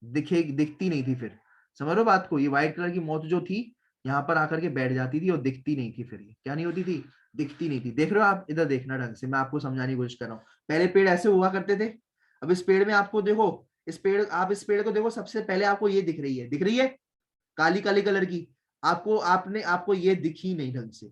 दिखती नहीं थी फिर। समझ रहे हो बात को, ये व्हाइट कलर की मौत जो थी, यहाँ पर आकर के बैठ जाती थी और दिखती नहीं थी। फिर ये क्या नहीं होती थी, दिखती नहीं थी। देख रहे हो आप, इधर देखना ढंग से, मैं आपको समझाने की कोशिश कर रहा हूँ। पहले पेड़ ऐसे हुआ करते थे, अब इस पेड़ में आपको देखो, इस पेड़, आप इस पेड़ को देखो, सबसे पहले आपको ये दिख रही है, दिख रही है काली काली कलर की, आपको आपको ये दिखी नहीं ढंग से।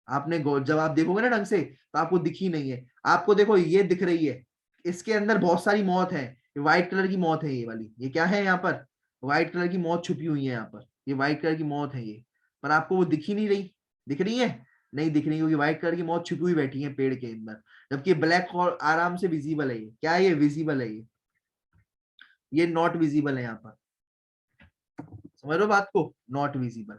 आपने जब आप देखोगे ना ढंग से, तो आपको दिखी नहीं है। आपको देखो ये दिख रही है, इसके अंदर बहुत सारी मौत है, व्हाइट कलर की मौत है ये वाली, ये क्या है यहाँ पर, व्हाइट कलर की मौत छुपी हुई है यहाँ पर, ये व्हाइट कलर की मौत है ये। पर आपको वो दिख ही नहीं रही, दिख रही है, नहीं दिख रही, क्योंकि व्हाइट कलर की मौत छुपी हुई बैठी है पेड़ के अंदर, जबकि ब्लैक और आराम से विजिबल है। ये क्या है, ये विजिबल है, ये नॉट विजिबल है यहाँ पर। समझ लो बात को, नॉट विजिबल,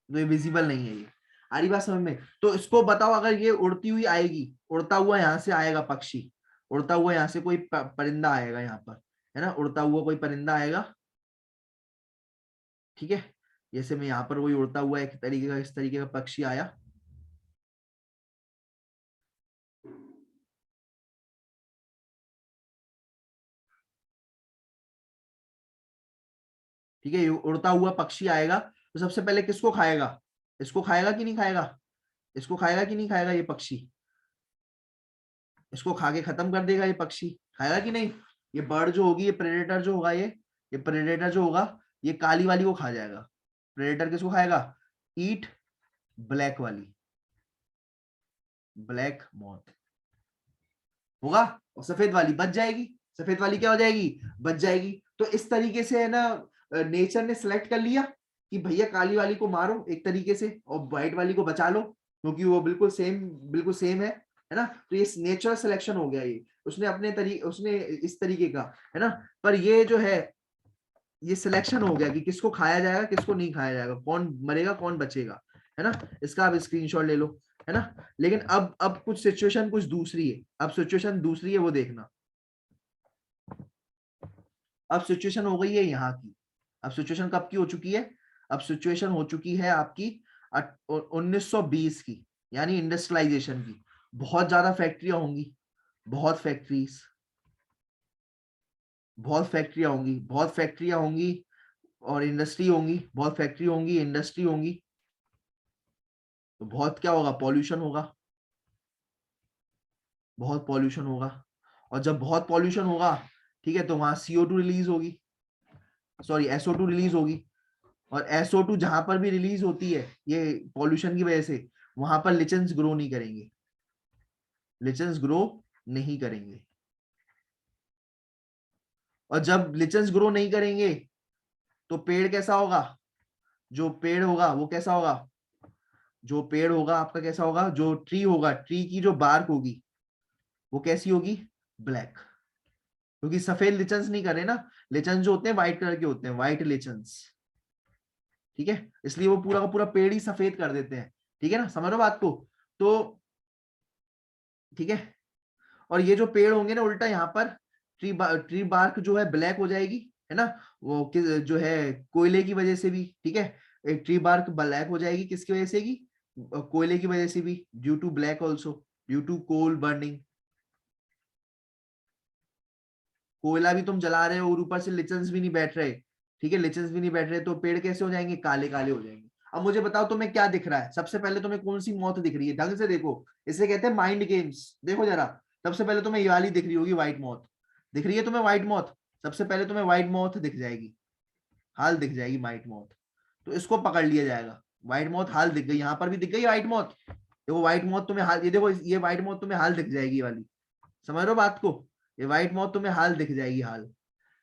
तो ये विजिबल नहीं है ये। आ रही बात समझ में। तो इसको बताओ, अगर ये उड़ती हुई आएगी, उड़ता हुआ यहाँ से आएगा पक्षी, उड़ता हुआ यहाँ से कोई परिंदा आएगा यहाँ पर, है ना, उड़ता हुआ कोई परिंदा आएगा। ठीक है, जैसे मैं यहाँ पर कोई उड़ता हुआ एक तरीके का, इस तरीके का पक्षी आया, ठीक है, ये उड़ता हुआ पक्षी आएगा, तो सबसे पहले किसको खाएगा, इसको खाएगा कि नहीं खाएगा, इसको खाएगा कि नहीं खाएगा ये पक्षी, इसको खा के खत्म कर देगा ये पक्षी, खाएगा कि नहीं? ये बर्ड जो होगी, ये प्रेडेटर जो होगा, ये प्रेडेटर जो होगा ये काली वाली को खा जाएगा। प्रेडेटर किसको खाएगा? ईट ब्लैक वाली, ब्लैक मॉथ होगा, और सफेद वाली बच जाएगी। सफेद वाली क्या हो जाएगी? बच जाएगी। तो इस तरीके से है ना, नेचर ने सिलेक्ट कर लिया कि भैया काली वाली को मारो एक तरीके से और व्हाइट वाली को बचा लो, क्योंकि वो बिल्कुल सेम है ना। तो ये नेचुरल सिलेक्शन हो गया, ये उसने अपने तरीके, उसने इस तरीके का, है ना। पर ये जो है, ये सिलेक्शन हो गया कि किसको खाया जाएगा किसको नहीं खाया जाएगा, कौन मरेगा कौन बचेगा, है ना। इसका आप स्क्रीनशॉट ले लो, है ना। लेकिन अब कुछ सिचुएशन कुछ दूसरी है, अब सिचुएशन दूसरी है, वो देखना। अब सिचुएशन हो गई है यहाँ की। अब सिचुएशन कब की हो चुकी है? अब सिचुएशन हो चुकी है आपकी 1920 की, यानी इंडस्ट्रियलाइजेशन की। बहुत ज्यादा फैक्ट्रियां होंगी, बहुत फैक्ट्रीज, बहुत फैक्ट्रियां होंगी और इंडस्ट्री होंगी, बहुत फैक्ट्री होंगी, इंडस्ट्री होंगी। तो बहुत क्या होगा? पॉल्यूशन होगा, बहुत पॉल्यूशन होगा। और जब बहुत पॉल्यूशन होगा, ठीक है, तो वहां CO2 रिलीज होगी, सॉरी SO2 रिलीज होगी। और SO2 जहां पर भी रिलीज होती है ये पॉल्यूशन की वजह से, वहां पर लिचेंस ग्रो नहीं करेंगे, लिचेंस ग्रो नहीं करेंगे। और जब लिचेंस ग्रो नहीं करेंगे तो पेड़ कैसा होगा? जो पेड़ होगा वो कैसा होगा? जो पेड़ होगा आपका कैसा होगा? जो ट्री होगा, ट्री की जो बार्क होगी वो कैसी होगी? ब्लैक। क्योंकि सफेद लिचेंस नहीं करे ना, लिचेंस जो होते हैं व्हाइट कलर के होते हैं, व्हाइट लिचेंस, ठीक है। इसलिए वो पूरा का पूरा पेड़ ही सफेद कर देते हैं, ठीक है ना, समझ लो बात को। तो ठीक है, और ये जो पेड़ होंगे ना, उल्टा यहाँ पर ट्री बार्क जो है ब्लैक हो जाएगी, है ना। वो जो है कोयले की वजह से भी, ठीक है, एक ट्री बार्क ब्लैक हो जाएगी, किसकी वजह से की? कोयले की वजह से भी, due to black also, due to coal burning. कोयला भी तुम जला रहे हो और ऊपर से लिचेंस भी नहीं बैठ रहे, ठीक है, लिचेंस भी नहीं बैठ रहे, तो पेड़ कैसे हो जाएंगे? काले काले हो जाएंगे। अब मुझे बताओ तुम्हें क्या दिख रहा है? सबसे पहले तुम्हें कौन सी मौत दिख रही है? ढंग से देखो, इसे कहते हैं माइंड गेम्स। देखो जरा, सबसे पहले तुम्हें ये वाली दिख रही होगी, व्हाइट मौत दिख रही है तुम्हें, व्हाइट मौत। सबसे पहले तुम्हें व्हाइट मौत दिख जाएगी, हाल दिख जाएगी व्हाइट मौत, तो इसको पकड़ लिया जाएगा। व्हाइट मौत हाल दिख गई, यहाँ पर भी दिख गई व्हाइट मौत। देखो व्हाइट मौत तुम्हें हाल, ये देखो ये व्हाइट मौत तुम्हें हाल दिख जाएगी ये वाली, समझ रहे हो बात को? ये व्हाइट मौत तुम्हें हाल दिख जाएगी, हाल,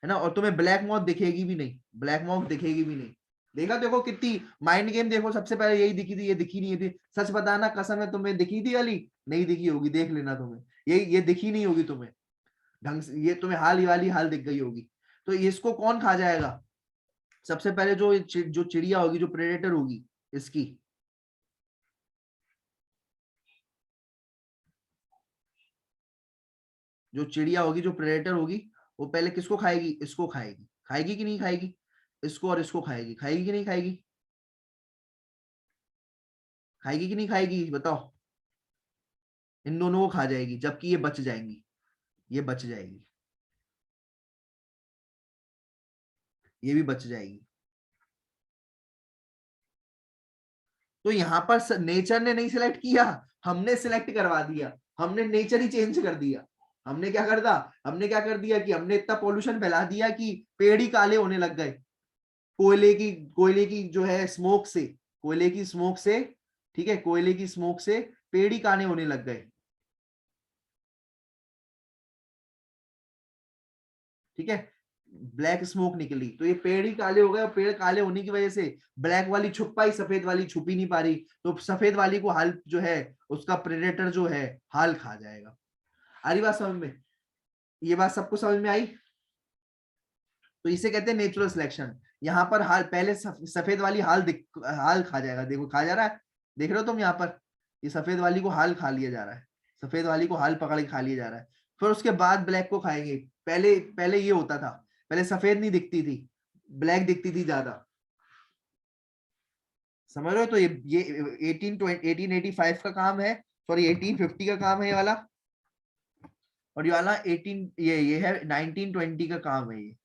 है ना। और तुम्हें ब्लैक मॉथ दिखेगी भी नहीं, ब्लैक मॉथ दिखेगी भी नहीं। देखा, देखो कितनी माइंड गेम। देखो सबसे पहले यही दिखी थी, ये दिखी नहीं थी। सच बताना, कसम है, तुम्हें दिखी थी वाली? नहीं दिखी होगी, देख लेना तुम्हें, ये दिखी नहीं होगी तुम्हें ढंग से, ये तुम्हें हाल ही वाली हाल दिख गई होगी। तो इसको कौन खा जाएगा? सबसे पहले जो चिड़िया होगी, जो प्रेडेटर होगी इसकी, जो चिड़िया होगी, जो प्रेडेटर होगी, वो पहले किसको खाएगी? इसको खाएगी। खाएगी कि नहीं खाएगी? इसको और इसको खाएगी। खाएगी कि नहीं खाएगी? खाएगी कि नहीं खाएगी, बताओ। इन दोनों को खा जाएगी, जबकि ये बच जाएंगी, ये बच जाएगी, ये भी बच जाएगी। तो यहाँ पर नेचर ने नहीं सिलेक्ट किया, हमने सिलेक्ट करवा दिया, हमने नेचर ही चेंज कर दिया। हमने क्या कर दिया कि हमने इतना पॉल्यूशन फैला दिया कि पेड़ ही काले होने लग गए। कोयले की जो है स्मोक से, कोयले की स्मोक से, ठीक है, कोयले की स्मोक से पेड़ ही काले होने लग गए, ठीक है। ब्लैक स्मोक निकली तो ये पेड़ ही काले हो गए, और पेड़ काले होने की वजह से ब्लैक वाली छुप पाई, सफेद वाली छुप ही नहीं पा रही। तो सफेद वाली को हाल जो है, उसका प्रेडेटर जो है हाल खा जाएगा। आ रही बात समझ में? ये बात सबको समझ में आई? तो इसे कहते हैं नेचुरल सिलेक्शन। यहाँ पर हाल पहले सफेद वाली हाल खा जाएगा, देखो खा जा रहा है, देख रहे हो तुम यहाँ पर, ये सफेद वाली को हाल खा लिया जा रहा है, सफेद वाली को हाल पकड़ के खा लिया जा रहा है। फिर उसके बाद ब्लैक को खाएंगे। पहले पहले ये होता था, पहले सफेद नहीं दिखती थी, ब्लैक दिखती थी ज्यादा, समझ रहे हो? तो ये 1885 का काम है, सॉरी 1850 का काम है ये वाला, और ये वाला 18 ये है 1920 का काम है ये,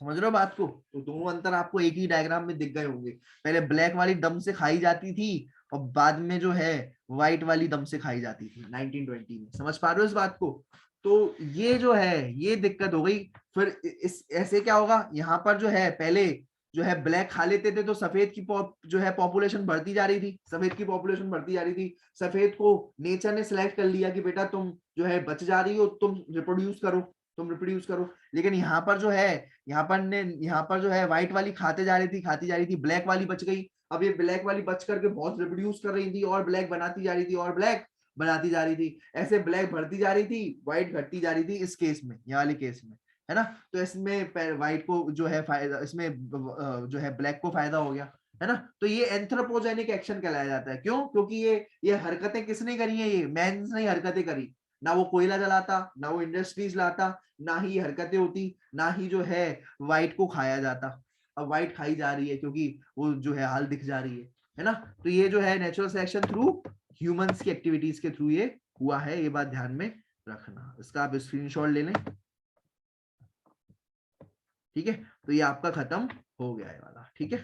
समझ रहे हो बात को? तो दोनों अंतर आपको एक ही डायग्राम में दिख गए होंगे। पहले ब्लैक वाली दम से खाई जाती थी, और बाद में जो है व्हाइट वाली दम से खाई जाती थी 1920 में। समझ पा रहे हो इस बात को? तो ये जो है ये दिक्कत हो गई। फिर इस ऐसे क्या होगा, यहाँ पर जो है पहले जो है ब्लैक खा लेते थे तो सफेद की जो है पॉपुलेशन बढ़ती जा रही थी, सफेद की पॉपुलेशन बढ़ती जा रही थी। सफेद को नेचर ने सिलेक्ट कर लिया कि बेटा तुम जो है बच जा रही हो, तुम रिप्रोड्यूस करो, तुम रिप्रोड्यूस करो। लेकिन यहाँ पर जो है यहाँ पर जो है व्हाइट वाली खाते जा रही थी, खाती जा रही थी, ब्लैक वाली बच गई। अब ये ब्लैक वाली बच करके बहुत रिप्रोड्यूस कर रही थी और ब्लैक बनाती जा रही थी और ब्लैक बनाती जा रही थी। ऐसे ब्लैक बढ़ती जा रही थी, व्हाइट घटती जा रही थी इस केस में, ये वाले केस में, है ना। तो इसमें व्हाइट को जो है फायदा, इसमें जो है ब्लैक को फायदा हो गया, है ना। तो ये एंथ्रोपोजेनिक एक्शन कहलाया जाता है। क्यों? क्योंकि ये हरकतें किसने करी है? ये मैंस ने हरकतें करी। ना वो कोयला जलाता, ना वो इंडस्ट्रीज लाता, ना ही हरकतें होती, ना ही जो है व्हाइट को खाया जाता। अब व्हाइट खाई जा रही है क्योंकि वो जो है हाल दिख जा रही है ना। तो ये जो है नेचुरल सिलेक्शन थ्रू ह्यूमंस की एक्टिविटीज के थ्रू ये हुआ है, ये बात ध्यान में रखना। इसका आप स्क्रीनशॉट ले लें, ठीक है। तो ये आपका खत्म हो गया है वाला, ठीक है।